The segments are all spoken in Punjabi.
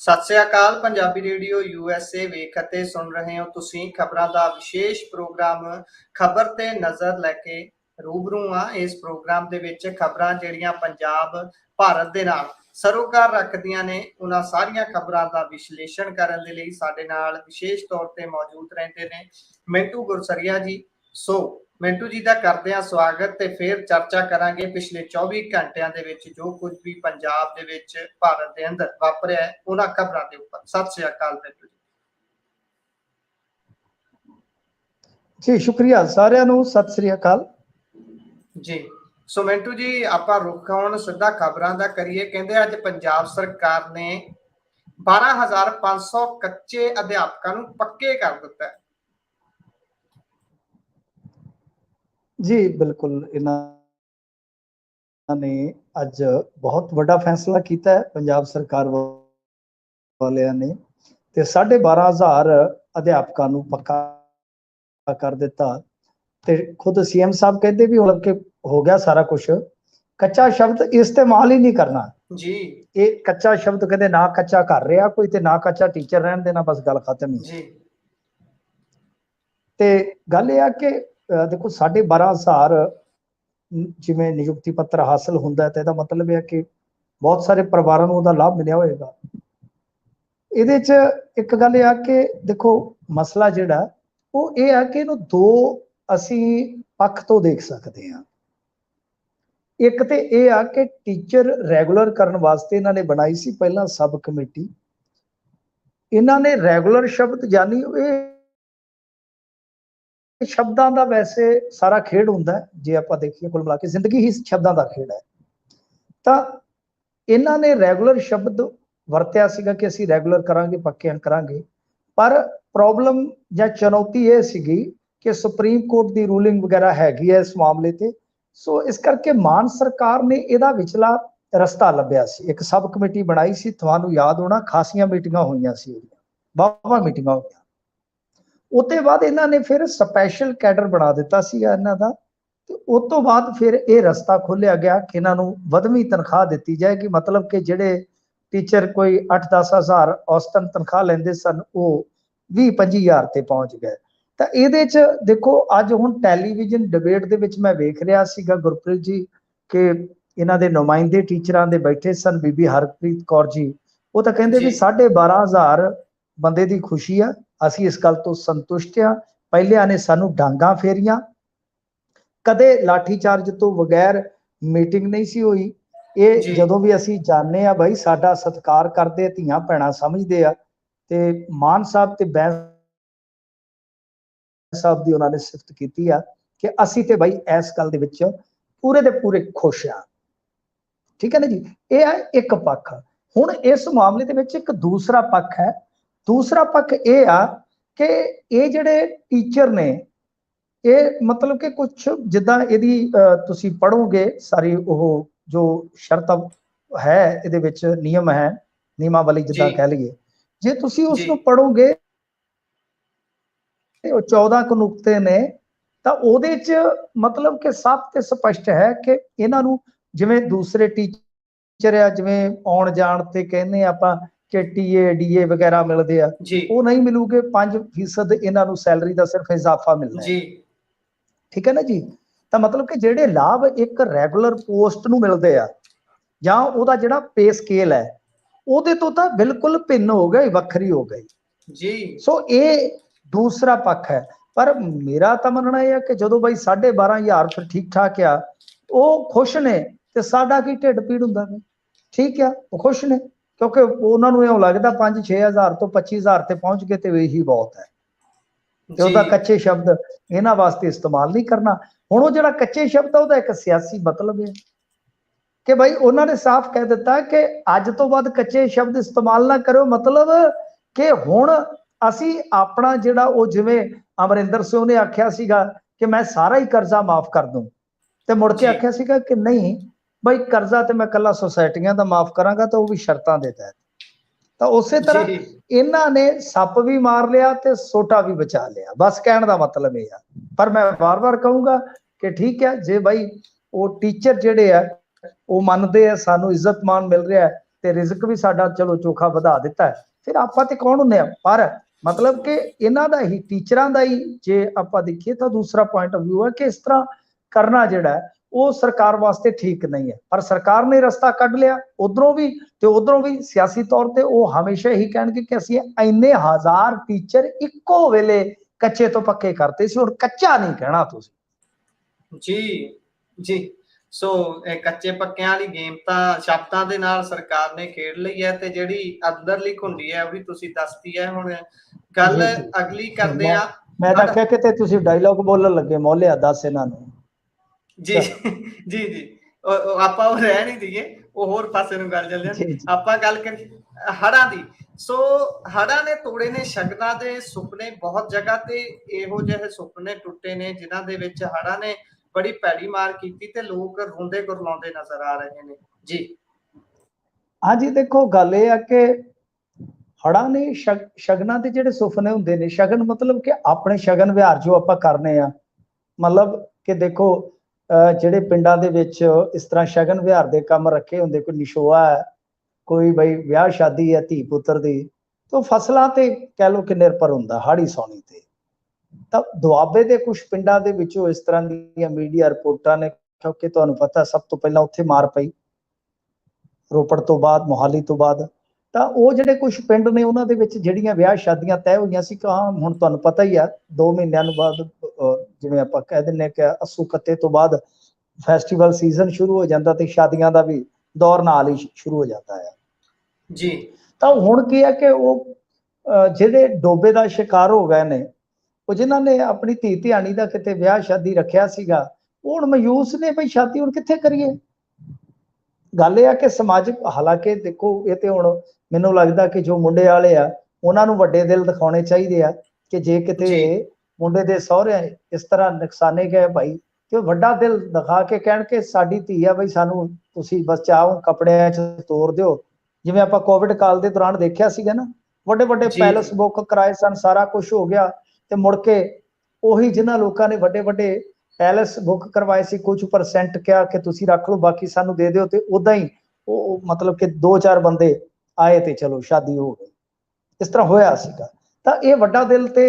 ਸਤਿ ਸ੍ਰੀ ਅਕਾਲ। ਪੰਜਾਬੀ ਰੇਡੀਓ USA ਵੇਖ ਅਤੇ ਸੁਣ ਰਹੇ ਹੋ ਤੁਸੀਂ ਖਬਰਾਂ ਦਾ ਵਿਸ਼ੇਸ਼ ਪ੍ਰੋਗਰਾਮ ਖਬਰ ਤੇ ਨਜ਼ਰ ਲੈ ਕੇ ਰੂਬਰੂ ਆ। ਇਸ ਪ੍ਰੋਗਰਾਮ ਦੇ ਵਿੱਚ ਖਬਰਾਂ ਜਿਹੜੀਆਂ ਪੰਜਾਬ ਭਾਰਤ ਦੇ ਨਾਲ ਸਰੋਕਾਰ ਰੱਖਦੀਆਂ ਨੇ, ਉਹਨਾਂ ਸਾਰੀਆਂ ਖਬਰਾਂ ਦਾ ਵਿਸ਼ਲੇਸ਼ਣ ਕਰਨ ਦੇ ਲਈ ਸਾਡੇ ਨਾਲ ਵਿਸ਼ੇਸ਼ ਤੌਰ ਤੇ ਮੌਜੂਦ ਰਹਿੰਦੇ ਨੇ ਮਿੰਟੂ ਗੁਰਸਰੀਆ ਜੀ। ਸੋ ਮਿੰਟੂ ਜੀ ਦਾ ਕਰਦੇ ਹਾਂ ਸਵਾਗਤ ਤੇ ਫਿਰ ਚਰਚਾ ਕਰਾਂਗੇ ਪਿਛਲੇ 24 ਘੰਟਿਆਂ ਦੇ ਵਿੱਚ ਜੋ ਕੁਝ ਵੀ ਪੰਜਾਬ ਦੇ ਵਿੱਚ ਭਾਰਤ ਦੇ ਅੰਦਰ ਵਾਪਰਿਆ ਹੈ ਉਹਨਾਂ ਖਬਰਾਂ ਦੇ ਉੱਪਰ। ਸਤਿ ਸ੍ਰੀ ਅਕਾਲ ਮਿੰਟੂ ਜੀ। ਸ਼ੁਕਰੀਆ ਸਾਰਿਆਂ ਨੂੰ, ਸਤਿ ਸ੍ਰੀ ਅਕਾਲ ਜੀ। ਸੋ ਮਿੰਟੂ ਜੀ, ਆਪਾਂ ਰੁੱਖ ਹੁਣ ਸਿੱਧਾ ਖਬਰਾਂ ਦਾ ਕਰੀਏ। ਕਹਿੰਦੇ ਅੱਜ ਪੰਜਾਬ ਸਰਕਾਰ ਨੇ 12,500 ਕੱਚੇ ਅਧਿਆਪਕਾਂ ਨੂੰ ਪੱਕੇ ਕਰ ਦਿੱਤਾ ਹੈ। जी बिल्कुल, इन्होंने अज बहुत बड़ा फैसला किया है पंजाब सरकार वालियां ने ते 12,500 अध्यापकों को पक्का कर दिता। ते खुद CM साहब कहते भी मतलब कि हो गया सारा कुछ, कच्चा शब्द इस्तेमाल ही नहीं करना जी। ये कच्चा शब्द कहते ना कच्चा कर रहा कोई ते ना कच्चा टीचर रहन देना, बस गल खत्म ही। ते गल यह कि देखो 12,500 जिवें नियुक्ति पत्र हासिल होंदा है तो मतलब है कि बहुत सारे परिवारों को उहदा लाभ मिलिया होएगा। इहदे च एक गल यह कि देखो मसला जिहड़ा वो ये है कि इहनूं दो असी पक्ष तो देख सकते हैं। एक तो यह है कि टीचर रैगूलर करने वास्ते इन्होंने बनाई सी पहला सब कमेटी। इन्होंने रैगूलर शब्द यानी शब्दों का वैसे सारा खेड होंदा है, जे आप देखिए कुल मिला के जिंदगी ही शब्दों का खेड है। तो इन्होंने रैगूलर शब्द वरत्या सीगा कि असीं रैगूलर करांगे, पक्के करांगे, पर प्रॉब्लम या चुनौती ये सीगी कि सुप्रीम कोर्ट की रूलिंग वगैरह हैगी है इस मामले ते। सो इस करके मान सरकार ने इहदा विचला रस्ता लभ्या सी। एक सब कमेटी बनाई सी, तुहानूं याद होना खासियां मीटिंगां होईयां सी, वाहवा मीटिंगां होईयां। उसते बाद इन्होंने फिर स्पैशल कैडर बना दिता सीगा इन्हां दा। ते उस तो बाद फिर ये रस्ता खोलिया गया कि इन्हों वधवी तनख्वाह दी जाएगी, मतलब कि जिहड़े टीचर कोई 8-10 हज़ार औसतन तनख्वाह लेंदे सन वो 20-25 हज़ार ते पहुंच गए। तो ये देखो अज हुण टैलीविजन डिबेट दे विच मैं वेख रहा सीगा गुरप्रीत जी कि इन्हां दे नुमाइंदे टीचरां दे बैठे सन, बीबी हरप्रीत कौर जी, वो तो कहंदे भी 12,500 बंदे दी खुशी आ, असीं इस गल तो संतुष्ट हाँ। पहलियां ने सानू डांगा फेरियां, कदे लाठी चार्ज तो बगैर मीटिंग नहीं सी हुई। ये जदों भी असीं जाने आ भाई साडा सत्कार करदे, धीआं भैणां समझदे आ। ते मान साहब ते बैंस साहब दी उन्होंने सिफत कीती आ कि असीं ते भाई इस गल दे विच पूरे दे पूरे खुश आ। ठीक है ना जी, ये है एक पक्ष। हुण इस मामले दे विच एक दूसरा पक्ष है। दूसरा पक्ष ये आ कि ये जिहड़े टीचर ने ये मतलब कि कुछ जिद्दां इहदी तुसीं पढ़ोगे सारी वो जो शर्त है इहदे विच नियम है, नियमावली जिद्दां कह लईए, जे तुसीं उसनूं पढ़ोगे 14 कुछ नुकते ने तां उहदे च मतलब कि साफ ते स्पष्ट है कि इन्हां नूं जिवें दूसरे टीचर आ जिवें आउण जाण ते कहने आपां कि टीए डीए वगैरह मिलते हैं, वो नहीं मिलूगे। 5% इन्हों सैलरी का सिर्फ इजाफा मिलना है। ठीक है ना जी। तो मतलब कि जेडे लाभ एक रैगूलर पोस्ट नूं मिलते हैं जां उहदा जिहड़ा पे स्केल है उहदे तो तां बिल्कुल भिन्न हो गई, वखरी हो गई जी। सो ये दूसरा पक्ष है। पर मेरा तो मनना यह है कि जो भाई 12,500 फिर ठीक ठाक आ, वो खुश ने ते साडा की ढिड पीड़ हुंदा है। ठीक है, वो खुश ने क्योंकि उन्होंने यूं लगता 5-6 हज़ार तो 25 हज़ार ते पहुंच गए तो यही बहुत है। तो उसका कच्चे शब्द इन्हां वास्ते इस्तेमाल नहीं करना। हुण वो जिहड़ा कच्चे शब्द है एक सियासी मतलब है कि भाई उन्होंने साफ कह दिता कि अज तो बाद कच्चे शब्द इस्तेमाल ना करो, मतलब कि हुण असी अपना जिहड़ा वो जिवें अमरिंदर सिंह ने आख्या सीगा कि मैं सारा ही कर्जा माफ कर दूं, ते मुड़ के आख्या सीगा कि नहीं भाई कर्जा तो मैं कला सोसाइटियां का माफ करांगा, तो वो भी शर्तां दे तहत। तो उस तरह इन्हां ने सप भी मार लिया ते सोटा भी बचा लिया, बस कहने का मतलब यह है। पर मैं बार बार कहूँगा कि ठीक है जे भाई वो टीचर जिहड़े है वो मनते हैं सानू इज्जत मान मिल रहा है, ਤੇ ਰਿਜ਼ਕ ਵੀ ਸਾਡਾ ਚਲੋ ਚੋਖਾ ਵਧਾ ਦਿੱਤਾ ਹੈ, ਫਿਰ ਆਪਾਂ ਤੇ ਕੌਣ ਹੁੰਦੇ ਆ। ਪਰ ਮਤਲਬ ਕਿ ਇਹਨਾਂ ਦਾ ਹੀ ਟੀਚਰਾਂ ਦਾ ਹੀ ਜੇ ਆਪਾਂ ਦੇਖੀਏ ਤਾਂ ਦੂਸਰਾ ਪੁਆਇੰਟ ਆਫ ਵਿਊ ਹੈ ਕਿ ਇਸ ਤਰ੍ਹਾਂ ਕਰਨਾ ਜਿਹੜਾ ਉਹ ਸਰਕਾਰ ਵਾਸਤੇ ਠੀਕ ਨਹੀਂ ਹੈ। ਪਰ ਸਰਕਾਰ ਨੇ ਰਸਤਾ ਕੱਢ ਲਿਆ ਉਧਰੋਂ ਵੀ ਤੇ ਉਧਰੋਂ ਵੀ। ਸਿਆਸੀ ਤੌਰ ਤੇ ਉਹ ਹਮੇਸ਼ਾ ਹੀ ਕਹਿਣਗੇ ਕਿ ਅਸੀਂ ਇੰਨੇ ਹਜ਼ਾਰ ਟੀਚਰ ਇੱਕੋ ਵੇਲੇ ਕੱਚੇ ਤੋਂ ਪੱਕੇ ਕਰਤੇ ਸੀ, ਹੁਣ ਕੱਚਾ ਨਹੀਂ ਕਹਿਣਾ ਤੁਸੀਂ। ਜੀ ਜੀ, ਸੋ ਇਹ ਕੱਚੇ ਪੱਕਿਆਂ ਵਾਲੀ ਗੇਮ ਤਾਂ ਸ਼ਬਦਾਂ ਦੇ ਨਾਲ ਸਰਕਾਰ ਨੇ ਖੇਡ ਲਈ ਹੈ, ਤੇ ਜਿਹੜੀ ਅੰਦਰਲੀ ਘੁੰਡੀ ਹੈ ਉਹ ਵੀ ਤੁਸੀਂ ਦੱਸਤੀ ਹੈ। ਹੁਣ ਗੱਲ ਅਗਲੀ ਕਰਦੇ ਆ। ਮੈਂ ਤਾਂ ਕਿਹਾ ਕਿ ਤੁਸੀਂ ਡਾਇਲੌਗ ਬੋਲਣ ਲੱਗੇ, ਮੌਲਿਆ ਦੱਸ ਇਹਨਾਂ ਨੂੰ। ਜੀ ਜੀ ਜੀ, ਆਪਾਂ ਉਹ ਰਹਿ ਨਹੀਂ ਦਈਏ, ਉਹ ਹੋਰ ਪਾਸੇ ਨੂੰ ਗੱਲ ਚੱਲਦੇ ਆਪਾਂ ਗੱਲ ਕਰੀਏ ਹੜ੍ਹਾਂ ਦੀ। ਸੋ ਹੜ੍ਹਾਂ ਨੇ ਤੋੜੇ ਨੇ ਸ਼ਗਨਾਂ ਦੇ ਸੁਪਨੇ, ਬਹੁਤ ਜਗ੍ਹਾ ਤੇ ਇਹੋ ਜਿਹੇ ਸੁਪਨੇ ਟੁੱਟੇ ਨੇ ਜਿਨ੍ਹਾਂ ਦੇ ਵਿੱਚ ਹੜ੍ਹਾਂ ਨੇ ਬੜੀ ਭੈੜੀ ਮਾਰ ਕੀਤੀ ਤੇ ਲੋਕ ਰੋਂਦੇ ਕੁਰਲਾਉਂਦੇ ਨਜ਼ਰ ਆ ਰਹੇ ਨੇ ਜੀ। ਹਾਂਜੀ, ਦੇਖੋ ਗੱਲ ਇਹ ਆ ਕਿ ਹੜ੍ਹਾਂ ਨੇ ਸ਼ਗਨਾਂ ਦੇ ਜਿਹੜੇ ਸੁਪਨੇ ਹੁੰਦੇ ਨੇ, ਸ਼ਗਨ ਮਤਲਬ ਕਿ ਆਪਣੇ ਸ਼ਗਨ ਵਿਹਾਰ ਜੋ ਆਪਾਂ ਕਰਨੇ ਆ, ਮਤਲਬ ਕਿ ਦੇਖੋ ਜਿਹੜੇ ਪਿੰਡਾਂ ਦੇ ਵਿੱਚ ਇਸ ਤਰ੍ਹਾਂ ਸ਼ਗਨ ਵਿਹਾਰ ਦੇ ਕੰਮ ਰੱਖੇ ਹੁੰਦੇ, ਕੋਈ ਨਿਸ਼ੋਆ ਹੈ, ਕੋਈ ਬਈ ਵਿਆਹ ਸ਼ਾਦੀ ਹੈ ਧੀ ਪੁੱਤਰ ਦੀ, ਤਾਂ ਫਸਲਾਂ ਤੇ ਕਹਿ ਲਓ ਕਿ ਨਿਰਭਰ ਹੁੰਦਾ, ਹਾੜੀ ਸੌਣੀ ਤੇ। ਤਾਂ ਦੁਆਬੇ ਦੇ ਕੁਝ ਪਿੰਡਾਂ ਦੇ ਵਿੱਚੋਂ ਇਸ ਤਰ੍ਹਾਂ ਦੀਆਂ ਮੀਡੀਆ ਰਿਪੋਰਟਾਂ ਨੇ, ਕਿਉਂਕਿ ਤੁਹਾਨੂੰ ਪਤਾ ਸਭ ਤੋਂ ਪਹਿਲਾਂ ਉੱਥੇ ਮਾਰ ਪਈ ਰੋਪੜ ਤੋਂ ਬਾਅਦ, ਮੋਹਾਲੀ ਤੋਂ ਬਾਅਦ। ਤਾਂ ਉਹ ਜਿਹੜੇ ਕੁਝ ਪਿੰਡ ਨੇ ਉਹਨਾਂ ਦੇ ਵਿੱਚ ਜਿਹੜੀਆਂ ਵਿਆਹ ਸ਼ਾਦੀਆਂ ਤੈਅ ਹੋਈਆਂ ਸੀ, ਹੁਣ ਤੁਹਾਨੂੰ ਪਤਾ ਹੀ ਆ 2 ਮਹੀਨਿਆਂ ਨੂੰ ਬਾਅਦ, ਜਿਵੇਂ ਆਪਾਂ ਕਹਿ ਦਿੰਦੇ ਕਿ ਅੱਸੂ ਕੱਤੇ ਤੋਂ ਬਾਅਦ ਫੈਸਟੀਵਲ ਸੀਜ਼ਨ ਸ਼ੁਰੂ ਹੋ ਜਾਂਦਾ ਤੇ ਸ਼ਾਦੀਆਂ ਦਾ ਵੀ ਦੌਰ ਨਾਲ ਹੀ ਸ਼ੁਰੂ ਹੋ ਜਾਂਦਾ ਹੈ ਜੀ। ਤਾਂ ਹੁਣ ਕੀ ਹੈ ਕਿ ਉਹ ਜਿਹੜੇ ਡੋਬੇ ਦਾ ਸ਼ਿਕਾਰ ਹੋ ਗਏ ਨੇ, ਉਹ ਜਿਨ੍ਹਾਂ ਨੇ ਆਪਣੀ ਧੀ ਧਿਆਣੀ ਦਾ ਕਿਤੇ ਵਿਆਹ ਸ਼ਾਦੀ ਰੱਖਿਆ ਸੀਗਾ, ਉਹ ਹੁਣ ਮਾਯੂਸ ਨੇ ਬਈ ਸ਼ਾਦੀ ਹੁਣ ਕਿੱਥੇ ਕਰੀਏ। ਗੱਲ ਇਹ ਆ ਕਿ ਸਮਾਜਿਕ, ਹਾਲਾਂਕਿ ਦੇਖੋ ਇਹ ਤੇ ਹੁਣ ਮੈਨੂੰ ਲੱਗਦਾ ਕਿ ਜੋ ਮੁੰਡੇ ਵਾਲੇ ਆ ਉਹਨਾਂ ਨੂੰ ਵੱਡੇ ਦਿਲ ਦਿਖਾਉਣੇ ਚਾਹੀਦੇ ਆ ਕਿ ਜੇ ਕਿਤੇ ਮੁੰਡੇ ਦੇ ਸਹੁਰੇ ਇਸ ਤਰ੍ਹਾਂ ਨੁਕਸਾਨੇ ਗਏ ਭਾਈ, ਤੇ ਉਹ ਵੱਡਾ ਦਿਲ ਦਿਖਾ ਕੇ ਕਹਿਣ ਕਿ ਸਾਡੀ ਧੀ ਆ ਬਈ, ਸਾਨੂੰ ਤੁਸੀਂ ਬਸ ਚਾਹੋ ਕੱਪੜਿਆਂ 'ਚ ਤੋਰ ਦਿਓ। ਜਿਵੇਂ ਆਪਾਂ ਕੋਵਿਡ ਕਾਲ ਦੇ ਦੌਰਾਨ ਦੇਖਿਆ ਸੀਗਾ ਨਾ, ਵੱਡੇ ਵੱਡੇ ਪੈਲਸ ਬੁੱਕ ਕਰਾਏ ਸਨ, ਸਾਰਾ ਕੁਝ ਹੋ ਗਿਆ, ਤੇ ਮੁੜ ਕੇ ਉਹੀ ਜਿਨ੍ਹਾਂ ਲੋਕਾਂ ਨੇ ਵੱਡੇ ਵੱਡੇ ਪੈਲਸ ਬੁੱਕ ਕਰਵਾਏ ਸੀ, ਕੁਝ ਪਰਸੈਂਟ ਕਿਹਾ ਕਿ ਤੁਸੀਂ ਰੱਖ ਲਓ ਬਾਕੀ ਸਾਨੂੰ ਦੇ ਦਿਓ, ਤੇ ਉਦਾਂ ਹੀ ਉਹ ਮਤਲਬ ਕਿ 2-4 ਬੰਦੇ ਆਏ ਤੇ ਚਲੋ ਸ਼ਾਦੀ ਹੋ ਗਈ। ਇਸ ਤਰ੍ਹਾਂ ਹੋਇਆ ਸੀਗਾ। ਤਾਂ ਇਹ ਵੱਡਾ ਦਿਲ ਤੇ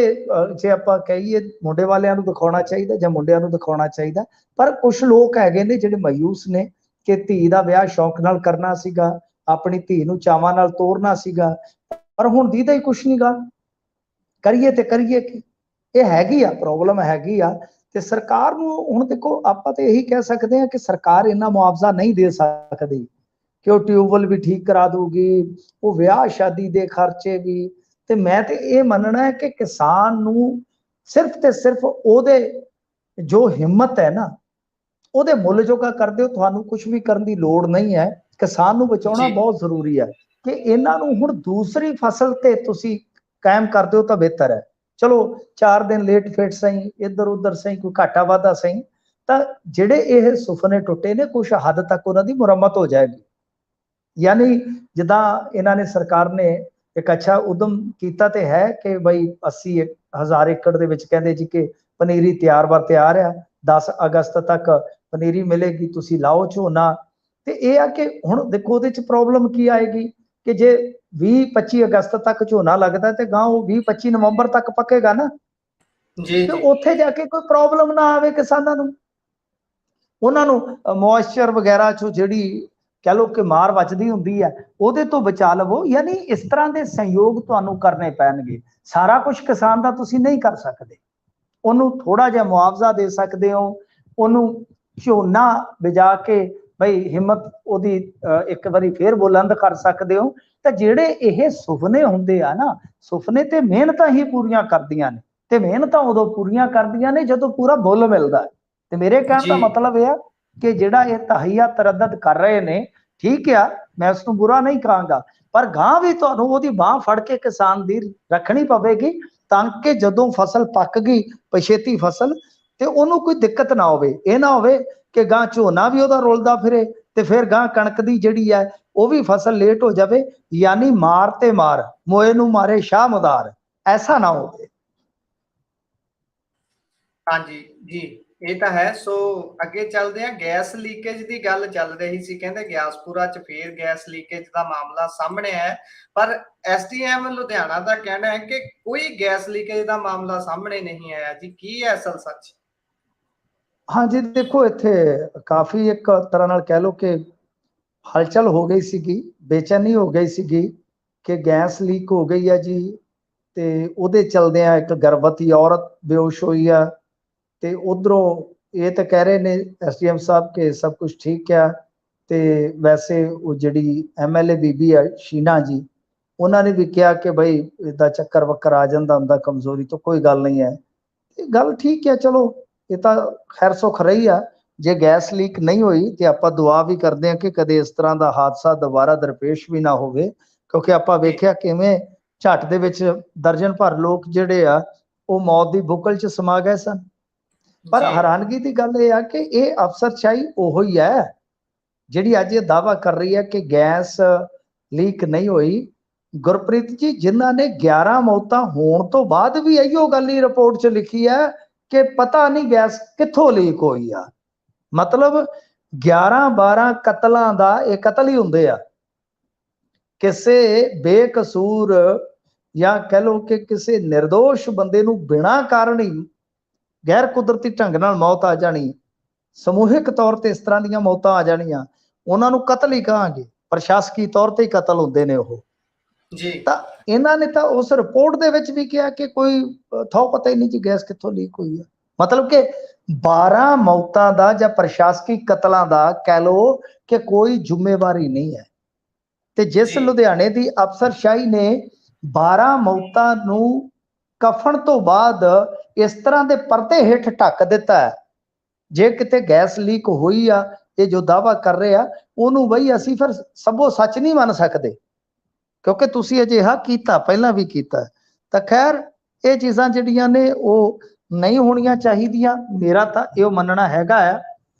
ਜੇ ਆਪਾਂ ਕਹੀਏ ਮੁੰਡੇ ਵਾਲਿਆਂ ਨੂੰ ਦਿਖਾਉਣਾ ਚਾਹੀਦਾ ਜਾਂ ਮੁੰਡਿਆਂ ਨੂੰ ਦਿਖਾਉਣਾ ਚਾਹੀਦਾ, ਪਰ ਕੁਝ ਲੋਕ ਹੈਗੇ ਨੇ ਜਿਹੜੇ ਮਾਯੂਸ ਨੇ ਕਿ ਧੀ ਦਾ ਵਿਆਹ ਸ਼ੌਂਕ ਨਾਲ ਕਰਨਾ ਸੀਗਾ, ਆਪਣੀ ਧੀ ਨੂੰ ਚਾਵਾਂ ਨਾਲ ਤੋਰਨਾ ਸੀਗਾ, ਪਰ ਹੁਣ ਦੀਦਾ ਹੀ ਕੁਛ ਨਹੀਂ ਗਾ, ਕਰੀਏ ਤੇ ਕਰੀਏ ਕੀ। ਇਹ ਹੈਗੀ ਆ ਪ੍ਰੋਬਲਮ, ਹੈਗੀ ਆ। ਤੇ ਸਰਕਾਰ ਨੂੰ ਹੁਣ ਦੇਖੋ ਆਪਾਂ ਤੇ ਇਹੀ ਕਹਿ ਸਕਦੇ ਹਾਂ ਕਿ ਸਰਕਾਰ ਇੰਨਾ ਮੁਆਵਜ਼ਾ ਨਹੀਂ ਦੇ ਸਕਦੀ ਕਿ ਉਹ ਟਿਊਬਵੈਲ ਵੀ ਠੀਕ ਕਰਾ ਦੂਗੀ, ਉਹ ਵਿਆਹ ਸ਼ਾਦੀ ਦੇ ਖਰਚੇ ਵੀ। ਤੇ ਮੈਂ ਤੇ ਇਹ ਮੰਨਣਾ ਹੈ ਕਿ ਕਿਸਾਨ ਨੂੰ ਸਿਰਫ ਤੇ ਸਿਰਫ ਉਹਦੇ ਜੋ ਹਿੰਮਤ ਹੈ ਨਾ, ਉਹਦੇ ਮੁੱਲ ਜੋਗਾ ਕਰ ਦਿਓ, ਤੁਹਾਨੂੰ ਕੁਝ ਵੀ ਕਰਨ ਦੀ ਲੋੜ ਨਹੀਂ ਹੈ। ਕਿਸਾਨ ਨੂੰ ਬਚਾਉਣਾ ਬਹੁਤ ਜ਼ਰੂਰੀ ਹੈ ਕਿ ਇਹਨਾਂ ਨੂੰ ਹੁਣ ਦੂਸਰੀ ਫਸਲ ਤੇ ਤੁਸੀਂ ਕਾਇਮ ਕਰ ਦਿਓ ਤਾਂ ਬਿਹਤਰ ਹੈ। ਚਲੋ 4 ਦਿਨ ਲੇਟ ਫੇਟ ਸਹੀ, ਇੱਧਰ ਉੱਧਰ ਸਹੀ, ਕੋਈ ਘਾਟਾ ਵਾਧਾ ਸਹੀ, ਤਾਂ ਜਿਹੜੇ ਇਹ ਸੁਪਨੇ ਟੁੱਟੇ ਨੇ ਕੁਝ ਹੱਦ ਤੱਕ ਉਹਨਾਂ ਦੀ ਮੁਰੰਮਤ ਹੋ ਜਾਏਗੀ। ਯਾਨੀ ਜਿੱਦਾਂ ਇਹਨਾਂ ਨੇ, ਸਰਕਾਰ ਨੇ ਇੱਕ ਅੱਛਾ ਉਦਮ ਕੀਤਾ ਤੇ ਹੈ ਕਿ ਬਈ 80,000 ਏਕੜ ਦੇ ਵਿੱਚ ਕਹਿੰਦੇ ਜੀ ਕਿ ਪਨੀਰੀ ਤਿਆਰ ਆ, 10 ਅਗਸਤ ਤੱਕ ਪਨੀਰੀ ਮਿਲੇਗੀ, ਤੁਸੀਂ ਲਾਓ ਝੋਨਾ। ਤੇ ਇਹ ਆ ਕਿ ਹੁਣ ਦੇਖੋ ਉਹਦੇ ਚ ਪ੍ਰੋਬਲਮ ਕੀ ਆਏਗੀ ਕਿ ਜੇ 20-25 ਅਗਸਤ ਤੱਕ ਝੋਨਾ ਲੱਗਦਾ ਤੇ ਗਾਂ ਉਹ 20-25 ਨਵੰਬਰ ਤੱਕ ਪੱਕੇਗਾ ਨਾ ਜੀ, ਤੇ ਉੱਥੇ ਜਾ ਕੇ ਕੋਈ ਪ੍ਰੋਬਲਮ ਨਾ ਆਵੇ ਕਿਸਾਨਾਂ ਨੂੰ, ਉਹਨਾਂ ਨੂੰ ਮੋਇਸਚਰ ਵਗੈਰਾ ਚੋਂ ਜਿਹੜੀ ਕਹ ਲਓ ਕਿ ਮਾਰ ਵੱਜਦੀ ਹੁੰਦੀ ਹੈ ਉਹਦੇ ਤੋਂ ਬਚਾ ਲਵੋ। ਯਾਨੀ ਇਸ ਤਰ੍ਹਾਂ ਦੇ ਸਹਿਯੋਗ ਤੁਹਾਨੂੰ ਕਰਨੇ ਪੈਣਗੇ। ਸਾਰਾ ਕੁਝ ਕਿਸਾਨ ਦਾ ਤੁਸੀਂ ਨਹੀਂ ਕਰ ਸਕਦੇ, ਉਹਨੂੰ ਥੋੜਾ ਜਿਹਾ ਮੁਆਵਜ਼ਾ ਦੇ ਸਕਦੇ ਹੋ, ਉਹਨੂੰ ਝੋਨਾ ਬਿਜਾ ਕੇ ਬਈ ਹਿੰਮਤ ਉਹਦੀ ਇੱਕ ਵਾਰੀ ਫੇਰ ਬੁਲੰਦ ਕਰ ਸਕਦੇ ਹੋ। ਤਾਂ ਜਿਹੜੇ ਇਹ ਸੁਪਨੇ ਹੁੰਦੇ ਆ ਨਾ, ਸੁਪਨੇ ਤੇ ਮਿਹਨਤਾਂ ਹੀ ਪੂਰੀਆਂ ਕਰਦੀਆਂ ਨੇ, ਤੇ ਮਿਹਨਤਾਂ ਉਦੋਂ ਪੂਰੀਆਂ ਕਰਦੀਆਂ ਨੇ ਜਦੋਂ ਪੂਰਾ ਮੁੱਲ ਮਿਲਦਾ। ਤੇ ਮੇਰੇ ਕਹਿਣ ਦਾ ਮਤਲਬ ਇਹ ਆ ਕਿ ਜਿਹੜਾ ਇਹ ਤਹਈਆ ਤਰੱਦਦ ਕਰ ਰਹੇ ਨੇ, ਠੀਕ ਆ, ਮੈਂ ਉਸ ਨੂੰ ਬੁਰਾ ਨਹੀਂ ਕਹਾਂਗਾ, ਪਰ ਗਾਂ ਵੀ ਤੁਹਾਨੂੰ ਉਹਦੀ ਬਾਹ ਫੜ ਕੇ ਕਿਸਾਨ ਦੀ ਰੱਖਣੀ ਪਵੇਗੀ ਤਾਂ ਕਿ ਜਦੋਂ ਫਸਲ ਪੱਕ ਗਈ, ਪਛੇਤੀ ਫਸਲ, ਤੇ ਉਹਨੂੰ ਕੋਈ ਦਿੱਕਤ ਨਾ ਹੋਵੇ। ਇਹ ਨਾ ਹੋਵੇ ਕਿ ਗਾਂ ਝੋਨਾ ਵੀ ਉਹਦਾ ਰੁਲਦਾ ਫਿਰੇ ਤੇ ਫਿਰ ਗਾਂ ਕਣਕ ਦੀ ਜਿਹੜੀ ਹੈ ਉਹ ਵੀ ਫਸਲ ਲੇਟ ਹੋ ਜਾਵੇ। ਯਾਨੀ ਮਾਰ ਤੇ ਮਾਰ, ਮੋਏ ਨੂੰ ਮਾਰੇ ਸ਼ਾਹ ਮੁਦਾਰ, ਐਸਾ ਨਾ ਹੋਵੇ। ਹਾਂਜੀ ਜੀ, ਇਹ ਤਾਂ ਹੈ। ਸੋ ਅੱਗੇ ਚੱਲਦੇ ਆ, ਗੈਸ ਲੀਕੇਜ ਦੀ ਗੱਲ ਚੱਲ ਰਹੀ ਸੀ, ਕਹਿੰਦੇ ਗਿਆਸਪੁਰਾ ਚ ਫੇਰ ਗੈਸ ਲੀਕੇਜ ਦਾ ਮਾਮਲਾ ਸਾਹਮਣੇ ਆਇਆ, ਪਰ ਐਸਡੀਐਮ ਲੁਧਿਆਣਾ ਦਾ ਕਹਿਣਾ ਹੈ ਕਿ ਕੋਈ ਗੈਸ ਲੀਕੇਜ ਦਾ ਮਾਮਲਾ ਸਾਹਮਣੇ ਨਹੀਂ ਆਇਆ ਜੀ, ਕੀ ਹੈ ਅਸਲ ਸੱਚ? हाँ जी, देखो इत्थे काफी एक तरह नाल कह लो कि हलचल हो गई सीगी, बेचैनी हो गई सीगी कि गैस लीक हो गई है जी, ते ਉਹਦੇ ਚਲਦਿਆਂ ਇੱਕ ਗਰਭਵਤੀ ਔਰਤ ਬੇਹੋਸ਼ ਹੋਈ ਆ, ਤੇ ਉਧਰੋਂ ਇਹ ਤਾਂ ਕਹਿ ਰਹੇ ਨੇ ਐਸਡੀਐਮ ਸਾਹਿਬ ਕਿ ਸਭ ਕੁਝ ਠੀਕ ਆ, ਤੇ ਵੈਸੇ ਉਹ ਜਿਹੜੀ ਐਮਐਲਏ ਬੀਬੀ ਆ ਸ਼ੀਨਾ ਜੀ, ਉਹਨਾਂ ਨੇ ਵੀ ਕਿਹਾ ਕਿ ਬਈ ਇਦਾਂ ਚੱਕਰ ਵੱਕਰ ਆ ਜਾਂਦਾ ਹੁੰਦਾ ਕਮਜ਼ੋਰੀ ਤੋਂ, ਕੋਈ ਗੱਲ ਨਹੀਂ ਹੈ। ਇਹ ਗੱਲ ਠੀਕ ਹੈ, ਚਲੋ ਇਹ ਤਾਂ ਖੈਰ ਸੁੱਖ ਰਹੀ ਆ। ਜੇ ਗੈਸ ਲੀਕ ਨਹੀਂ ਹੋਈ ਤੇ ਆਪਾਂ ਦੁਆ ਵੀ ਕਰਦੇ ਹਾਂ ਕਿ ਕਦੇ ਇਸ ਤਰ੍ਹਾਂ ਦਾ ਹਾਦਸਾ ਦੁਬਾਰਾ ਦਰਪੇਸ਼ ਵੀ ਨਾ ਹੋਵੇ, ਕਿਉਂਕਿ ਆਪਾਂ ਵੇਖਿਆ ਕਿਵੇਂ ਝੱਟ ਦੇ ਵਿੱਚ ਦਰਜਨ ਭਰ ਲੋਕ ਜਿਹੜੇ ਆ ਉਹ ਮੌਤ ਦੀ ਬੁੱਕਲ 'ਚ ਸਮਾ ਗਏ ਸਨ। ਪਰ ਹੈਰਾਨਗੀ ਦੀ ਗੱਲ ਇਹ ਆ ਕਿ ਇਹ ਅਫਸਰਸ਼ਾਹੀ ਉਹੋ ਹੀ ਹੈ ਜਿਹੜੀ ਅੱਜ ਇਹ ਦਾਅਵਾ ਕਰ ਰਹੀ ਹੈ ਕਿ ਗੈਸ ਲੀਕ ਨਹੀਂ ਹੋਈ। ਗੁਰਪ੍ਰੀਤ ਜੀ, ਜਿਨ੍ਹਾਂ ਨੇ 11 ਮੌਤਾਂ ਹੋਣ ਤੋਂ ਬਾਅਦ ਵੀ ਇਹੋ ਗੱਲ ਹੀ ਰਿਪੋਰਟ 'ਚ ਲਿਖੀ ਹੈ ਕਿ ਪਤਾ ਨਹੀਂ ਗੈਸ ਕਿੱਥੋਂ ਲੀਕ ਹੋਈ ਆ, ਮਤਲਬ 11-12 ਕਤਲਾਂ ਦਾ ਇਹ ਕਤਲ ਹੀ ਹੁੰਦੇ ਆ, ਕਿਸੇ ਬੇਕਸੂਰ ਜਾਂ ਕਹਿ ਲਓ ਕਿ ਕਿਸੇ ਨਿਰਦੋਸ਼ ਬੰਦੇ ਨੂੰ ਬਿਨਾਂ ਕਾਰਨ ਹੀ ਗੈਰ ਕੁਦਰਤੀ ਢੰਗ ਨਾਲ ਮੌਤ ਆ ਜਾਣੀ, ਸਮੂਹਿਕ ਤੌਰ ਤੇ ਇਸ ਤਰ੍ਹਾਂ ਦੀਆਂ ਮੌਤਾਂ ਆ ਜਾਣੀਆਂ, ਉਹਨਾਂ ਨੂੰ ਕਤਲ ਹੀ ਕਹਾਂਗੇ, ਪ੍ਰਸ਼ਾਸਕੀ ਤੌਰ ਤੇ ਹੀ ਕਤਲ ਹੁੰਦੇ ਨੇ ਉਹ ਜੀ। ਤਾਂ ਇਹਨਾਂ ਨੇ ਤਾਂ ਉਸ ਰਿਪੋਰਟ ਦੇ ਵਿੱਚ ਵੀ ਕਿਹਾ ਕਿ ਕੋਈ ਥੋ ਪਤਾ ਹੀ ਨਹੀਂ ਜੀ ਗੈਸ ਕਿੱਥੋਂ ਲੀਕ ਹੋਈ ਹੈ, ਮਤਲਬ ਕਿ 12 ਮੌਤਾਂ ਦਾ ਜਾਂ ਪ੍ਰਸ਼ਾਸਕੀ ਕਤਲਾਂ ਦਾ ਕਹਿ ਲਓ ਕਿ ਕੋਈ ਜ਼ਿੰਮੇਵਾਰੀ ਨਹੀਂ ਹੈ। ਤੇ ਜਿਸ ਲੁਧਿਆਣੇ ਦੀ ਅਫਸਰਸ਼ਾਹੀ ਨੇ 12 ਮੌਤਾਂ ਨੂੰ ਕਫਨ ਤੋਂ ਬਾਅਦ ਇਸ ਤਰ੍ਹਾਂ ਦੇ ਪਰਦੇ ਹੇਠ ਢੱਕ ਦਿੱਤਾ ਹੈ, ਜੇ ਕਿਤੇ ਗੈਸ ਲੀਕ ਹੋਈ ਆ ਇਹ ਜੋ ਦਾਅਵਾ ਕਰ ਰਹੇ ਆ ਉਹਨੂੰ ਬਈ ਅਸੀਂ ਫਿਰ ਸਭੋ ਸੱਚ ਨਹੀਂ ਮੰਨ ਸਕਦੇ, ਕਿਉਂਕਿ ਤੁਸੀਂ ਅਜਿਹਾ ਕੀਤਾ, ਪਹਿਲਾਂ ਵੀ ਕੀਤਾ। ਤਾਂ ਖੈਰ ਇਹ ਚੀਜ਼ਾਂ ਜਿਹੜੀਆਂ ਨੇ ਉਹ ਨਹੀਂ ਹੋਣੀਆਂ ਚਾਹੀਦੀਆਂ। ਮੇਰਾ ਤਾਂ ਇਹ ਮੰਨਣਾ ਹੈਗਾ ਆ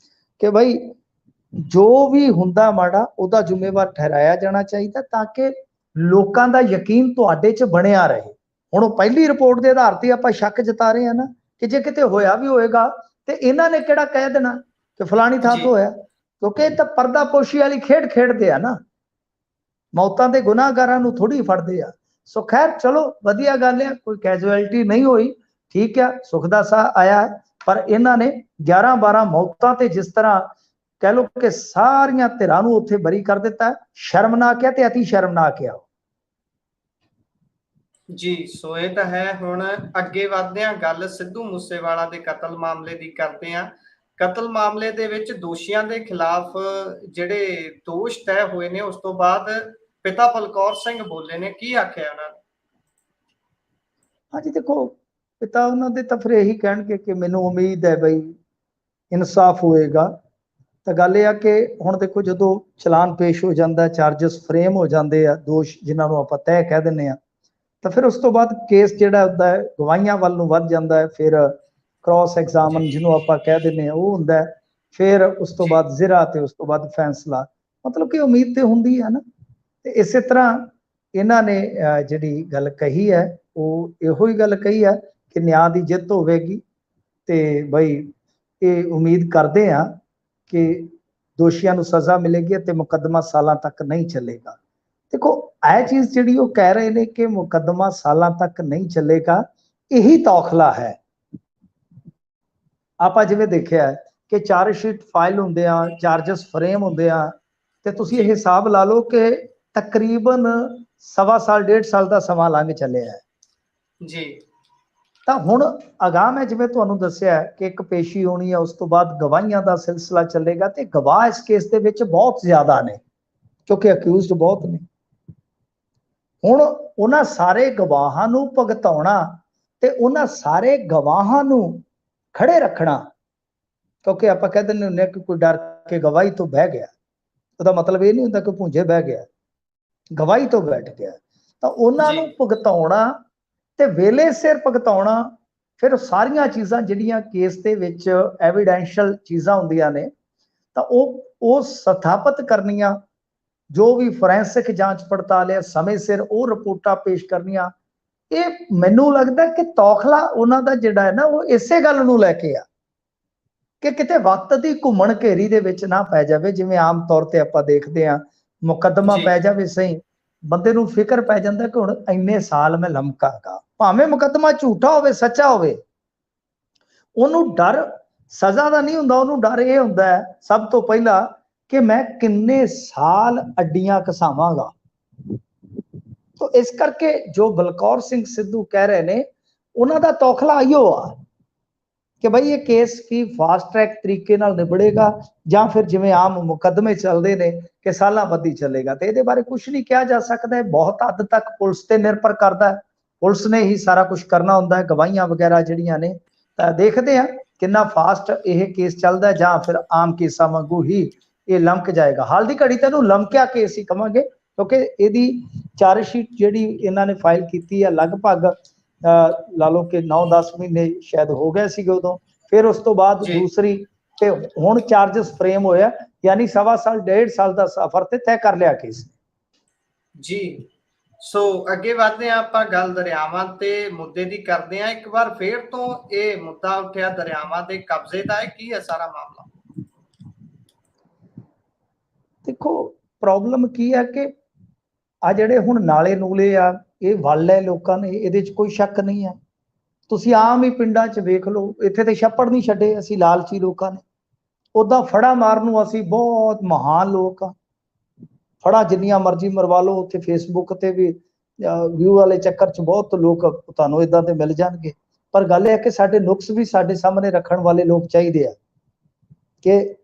ਕਿ ਬਈ ਜੋ ਵੀ ਹੁੰਦਾ ਮਾੜਾ ਉਹਦਾ ਜ਼ਿੰਮੇਵਾਰ ਠਹਿਰਾਇਆ ਜਾਣਾ ਚਾਹੀਦਾ, ਤਾਂ ਕਿ ਲੋਕਾਂ ਦਾ ਯਕੀਨ ਤੁਹਾਡੇ 'ਚ ਬਣਿਆ ਰਹੇ। ਹੁਣ ਉਹ ਪਹਿਲੀ ਰਿਪੋਰਟ ਦੇ ਆਧਾਰ ਤੇ ਆਪਾਂ ਸ਼ੱਕ ਜਤਾ ਰਹੇ ਹਾਂ ਨਾ ਕਿ ਜੇ ਕਿਤੇ ਹੋਇਆ ਵੀ ਹੋਏਗਾ ਤੇ ਇਹਨਾਂ ਨੇ ਕਿਹੜਾ ਕਹਿ ਦੇਣਾ ਕਿ ਫਲਾਣੀ ਥਾਂ ਤੋਂ ਹੋਇਆ, ਕਿਉਂਕਿ ਇਹ ਤਾਂ ਪਰਦਾਪੋਸ਼ੀ ਵਾਲੀ ਖੇਡ ਖੇਡਦੇ ਆ ਨਾ, ਮੌਤਾਂ ਦੇ ਗੁਨਾਹਗਾਰਾਂ ਨੂੰ ਥੋੜੀ ਫੜਦੇ ਆ। ਸੋ ਖੈਰ ਚਲੋ ਵਧੀਆ ਗੱਲ ਹੈ, ਕੋਈ ਕੈਜੂਅਲਟੀ ਨਹੀਂ ਹੋਈ, ਠੀਕ ਹੈ, ਸੁੱਖ ਦਾ ਸਾਹ ਆਇਆ, ਪਰ ਇਹਨਾਂ ਨੇ 11-12 ਮੌਤਾਂ ਤੇ ਜਿਸ ਤਰ੍ਹਾਂ ਕਹਿ ਲਓ ਕਿ ਸਾਰੀਆਂ ਧਿਰਾਂ ਨੂੰ ਉੱਥੇ ਬਰੀ ਕਰ ਦਿੱਤਾ, ਸ਼ਰਮਨਾਕ ਹੈ ਤੇ ਅਤੀ ਸ਼ਰਮਨਾਕ ਹੈ ਜੀ। ਸੋ ਇਹ ਤਾਂ ਹੈ। ਹੁਣ ਅੱਗੇ ਵਧਦੇ ਹਾਂ, ਗੱਲ ਸਿੱਧੂ ਮੂਸੇਵਾਲਾ ਦੇ ਕਤਲ ਮਾਮਲੇ ਦੀ ਕਰਦੇ ਹਾਂ। ਕਤਲ ਮਾਮਲੇ ਦੇ ਵਿੱਚ ਦੋਸ਼ੀਆਂ ਦੇ ਖਿਲਾਫ ਜਿਹੜੇ ਦੋਸ਼ ਤੈਅ ਹੋਏ ਨੇ ਉਸ ਤੋਂ ਬਾਅਦ ਪਿਤਾ ਬਲਕੌਰ ਸਿੰਘ ਬੋਲੇ ਨੇ, ਕੀ ਆਖਿਆ ਉਹਨਾਂ ਨੇ? ਹਾਂਜੀ ਦੇਖੋ, ਪਿਤਾ ਉਹਨਾਂ ਦੇ ਤਾਂ ਫਿਰ ਇਹੀ ਕਹਿਣਗੇ ਕਿ ਮੈਨੂੰ ਉਮੀਦ ਹੈ ਬਈ ਇਨਸਾਫ ਹੋਏਗਾ। ਤਾਂ ਗੱਲ ਇਹ ਆ ਕਿ ਹੁਣ ਦੇਖੋ ਜਦੋਂ ਚਲਾਨ ਪੇਸ਼ ਹੋ ਜਾਂਦਾ, ਚਾਰਜਸ ਫਰੇਮ ਹੋ ਜਾਂਦੇ ਆ, ਦੋਸ਼ ਜਿਨ੍ਹਾਂ ਨੂੰ ਆਪਾਂ ਤੈਅ ਕਹਿ ਦਿੰਦੇ ਆ, ਤਾਂ ਫਿਰ ਉਸ ਤੋਂ ਬਾਅਦ ਕੇਸ ਜਿਹੜਾ ਹੁੰਦਾ ਹੈ ਗਵਾਹੀਆਂ ਵੱਲ ਨੂੰ ਵੱਧ ਜਾਂਦਾ ਹੈ, ਫਿਰ ਕ੍ਰਾਸ ਐਗਜ਼ਾਮਨ ਜਿਹਨੂੰ ਆਪਾਂ ਕਹਿ ਦਿੰਦੇ ਆ ਉਹ ਹੁੰਦਾ ਹੈ, ਫਿਰ ਉਸ ਤੋਂ ਬਾਅਦ ਜ਼ਿਰਾ ਤੇ ਉਸ ਤੋਂ ਬਾਅਦ ਫੈਸਲਾ, ਮਤਲਬ ਕਿ ਉਮੀਦ ਤੇ ਹੁੰਦੀ ਹੈ ਨਾ। ਤੇ ਇਸੇ ਤਰ੍ਹਾਂ ਇਹਨਾਂ ਨੇ ਜਿਹੜੀ ਗੱਲ ਕਹੀ ਹੈ ਉਹ ਇਹੋ ਹੀ ਗੱਲ ਕਹੀ ਹੈ ਕਿ ਨਿਆਂ ਦੀ ਜਿੱਤ ਹੋਵੇਗੀ, ਤੇ ਬਈ ਇਹ ਉਮੀਦ ਕਰਦੇ ਆ ਕਿ ਦੋਸ਼ੀਆਂ ਨੂੰ ਸਜ਼ਾ ਮਿਲੇਗੀ ਤੇ ਮੁਕੱਦਮਾ ਸਾਲਾਂ ਤੱਕ ਨਹੀਂ ਚੱਲੇਗਾ। ਦੇਖੋ ਇਹ ਚੀਜ਼ ਜਿਹੜੀ ਉਹ ਕਹਿ ਰਹੇ ਨੇ ਕਿ ਮੁਕੱਦਮਾ ਸਾਲਾਂ ਤੱਕ ਨਹੀਂ ਚੱਲੇਗਾ, ਇਹੀ ਤੌਖਲਾ ਹੈ। ਆਪਾਂ ਜਿਵੇਂ ਦੇਖਿਆ ਕਿ ਚਾਰਜ ਸ਼ੀਟ ਫਾਈਲ ਹੁੰਦੇ ਆ, ਚਾਰਜਸ ਫਰੇਮ ਹੁੰਦੇ ਆ, ਤੇ ਤੁਸੀਂ ਇਹ ਹਿਸਾਬ ਲਾ ਲਓ ਕਿ ਤਕਰੀਬਨ 1.25 ਸਾਲ 1.5 ਸਾਲ ਦਾ ਸਮਾਂ ਲੰਘ ਚੱਲਿਆ ਹੈ ਜੀ। ਤਾਂ ਹੁਣ ਅਗਾਂਹ ਮੈਂ ਜਿਵੇਂ ਤੁਹਾਨੂੰ ਦੱਸਿਆ ਕਿ ਇੱਕ ਪੇਸ਼ੀ ਹੋਣੀ ਹੈ, ਉਸ ਤੋਂ ਬਾਅਦ ਗਵਾਹੀਆਂ ਦਾ ਸਿਲਸਿਲਾ ਚੱਲੇਗਾ, ਤੇ ਗਵਾਹ ਇਸ ਕੇਸ ਦੇ ਵਿੱਚ ਬਹੁਤ ਜ਼ਿਆਦਾ ਨੇ ਕਿਉਂਕਿ ਅਕਿਊਜ਼ਡ ਬਹੁਤ ਨੇ। ਹੁਣ ਉਹਨਾਂ ਸਾਰੇ ਗਵਾਹਾਂ ਨੂੰ ਭੁਗਤਾਉਣਾ ਤੇ ਉਹਨਾਂ ਸਾਰੇ ਗਵਾਹਾਂ ਨੂੰ ਖੜੇ ਰੱਖਣਾ, ਕਿਉਂਕਿ ਆਪਾਂ ਕਹਿ ਦਿੰਦੇ ਹੁੰਦੇ ਕਿ ਕੋਈ ਡਰ ਕੇ ਗਵਾਹੀ ਤੋਂ ਬਹਿ ਗਿਆ, ਉਹਦਾ ਮਤਲਬ ਇਹ ਨਹੀਂ ਹੁੰਦਾ ਕਿ ਭੁੰਜੇ ਬਹਿ ਗਿਆ, ਗਵਾਹੀ ਤੋਂ ਬੈਠ ਗਿਆ। ਤਾਂ ਉਹਨਾਂ ਨੂੰ ਭੁਗਤਾਉਣਾ ਤੇ ਵੇਲੇ ਸਿਰ ਭੁਗਤਾਉਣਾ, ਫਿਰ ਸਾਰੀਆਂ ਚੀਜ਼ਾਂ ਜਿਹੜੀਆਂ ਕੇਸ ਦੇ ਵਿੱਚ ਐਵੀਡੈਂਸ਼ੀਅਲ ਚੀਜ਼ਾਂ ਹੁੰਦੀਆਂ ਨੇ ਤਾਂ ਉਹ ਸਥਾਪਿਤ ਕਰਨੀਆਂ, ਜੋ ਵੀ ਫੋਰੈਂਸਿਕ ਜਾਂਚ ਪੜਤਾਲ ਹੈ ਸਮੇਂ ਸਿਰ ਉਹ ਰਿਪੋਰਟਾਂ ਪੇਸ਼ ਕਰਨੀਆਂ। ਇਹ ਮੈਨੂੰ ਲੱਗਦਾ ਕਿ ਤੌਖਲਾ ਉਹਨਾਂ ਦਾ ਜਿਹੜਾ ਹੈ ਨਾ ਉਹ ਇਸੇ ਗੱਲ ਨੂੰ ਲੈ ਕੇ ਆ ਕਿ ਕਿਤੇ ਵਕਤ ਦੀ ਘੁੰਮਣ ਘੇਰੀ ਦੇ ਵਿੱਚ ਨਾ ਪੈ ਜਾਵੇ, ਜਿਵੇਂ ਆਮ ਤੌਰ ਤੇ ਆਪਾਂ ਦੇਖਦੇ ਹਾਂ ਮੁਕੱਦਮਾ ਜੀ ਪੈ ਜਾਵੇ ਸਹੀ, ਬੰਦੇ ਨੂੰ ਫਿਕਰ ਪੈ ਜਾਂਦਾ ਕਿ ਹੁਣ ਇੰਨੇ ਸਾਲ ਮੈਂ ਲਮਕਾਂਗਾ, ਭਾਵੇਂ ਮੁਕੱਦਮਾ ਝੂਠਾ ਹੋਵੇ ਸੱਚਾ ਹੋਵੇ, ਉਹਨੂੰ ਡਰ ਸਜ਼ਾ ਦਾ ਨਹੀਂ ਹੁੰਦਾ, ਉਹਨੂੰ ਡਰ ਇਹ ਹੁੰਦਾ ਹੈ ਸਭ ਤੋਂ ਪਹਿਲਾਂ ਕਿ ਮੈਂ ਕਿੰਨੇ ਸਾਲ ਅੱਡੀਆਂ ਘਸਾਵਾਂਗਾ। तो इस करके जो बलकौर सिंह सिद्धू कह रहे ने, उन्हों का तौखला इहो आ कि भाई ये केस की फास्ट ट्रैक तरीके नाल निबड़ेगा या फिर जिवें आम मुकदमे चलते ने कि सालां बद्धी चलेगा। तो ये बारे कुछ नहीं कहा जा सकता है, बहुत हद तक पुलिस ते निर्भर करता है, पुलिस ने ही सारा कुछ करना होंदा है, गवाहियां वगैरह जिहड़ियां ने। तां देखदे आ कितना फास्ट यह केस चलता है या फिर आम केसां वांगू ही ये लमक जाएगा। हाल दी घड़ी तैनूं लमकिया केस ही कहांगे, क्योंकि ਇਹਦੀ ਚਾਰਜਸ਼ੀਟ ਜਿਹੜੀ ਇਹਨਾਂ ਨੇ ਫਾਈਲ ਕੀਤੀ ਹੈ ਲਗਭਗ ਲਾ ਲਓ ਕਿ 9-10 ਮਹੀਨੇ ਸ਼ਾਇਦ ਹੋ ਗਏ ਸੀਗੇ ਉਦੋਂ, ਫਿਰ ਉਸ ਤੋਂ ਬਾਅਦ ਦੂਸਰੀ ਤੇ ਹੁਣ ਚਾਰਜਸ ਫਰੇਮ ਹੋਇਆ, ਯਾਨੀ 1.5 ਸਾਲ 1.5 ਸਾਲ ਦਾ ਸਫ਼ਰ ਤੇ ਤੈਅ ਕਰ ਲਿਆ ਕੇਸ ਜੀ। ਸੋ ਅੱਗੇ ਵਧਦੇ ਹਾਂ, ਆਪਾਂ ਗੱਲ ਦਰਿਆਵਾਂ ਤੇ ਮੁੱਦੇ ਦੀ ਕਰਦੇ ਹਾਂ। ਇੱਕ ਵਾਰ ਫੇਰ ਤੋਂ ਇਹ ਮੁੱਦਾ ਉੱਠਿਆ ਦਰਿਆਵਾਂ ਦੇ ਕਬਜ਼ੇ ਦਾ, ਕੀ ਹੈ ਸਾਰਾ ਮਾਮਲਾ? ਦੇਖੋ ਪ੍ਰੋਬਲਮ ਕੀ ਹੈ ਕਿ ਆ ਜਿਹੜੇ ਹੁਣ ਨਾਲੇ ਨੂਲੇ ਆ ਇਹ ਵੱਲ ਹੈ ਲੋਕਾਂ ਨੇ, ਇਹਦੇ 'ਚ ਕੋਈ ਸ਼ੱਕ ਨਹੀਂ ਹੈ। ਤੁਸੀਂ ਆਮ ਹੀ ਪਿੰਡਾਂ 'ਚ ਵੇਖ ਲਓ, ਇੱਥੇ ਤੇ ਛੱਪੜ ਨਹੀਂ ਛੱਡੇ ਅਸੀਂ ਲਾਲਚੀ ਲੋਕਾਂ ਨੇ, ਉੱਦਾਂ ਫੜਾ ਮਾਰਨ ਨੂੰ ਅਸੀਂ ਬਹੁਤ ਮਹਾਨ ਲੋਕ ਆ, ਫੜਾ ਜਿੰਨੀਆਂ ਮਰਜ਼ੀ ਮਰਵਾ ਲਓ, ਉੱਥੇ ਫੇਸਬੁੱਕ ਤੇ ਵੀ ਵਿਊ ਵਾਲੇ ਚੱਕਰ 'ਚ ਬਹੁਤ ਲੋਕ ਤੁਹਾਨੂੰ ਇਦਾਂ ਦੇ ਮਿਲ ਜਾਣਗੇ। ਪਰ ਗੱਲ ਇਹ ਹੈ ਕਿ ਸਾਡੇ ਨੁਕਸ ਵੀ ਸਾਡੇ ਸਾਹਮਣੇ ਰੱਖਣ ਵਾਲੇ ਲੋਕ ਚਾਹੀਦੇ ਆ, ਕਿ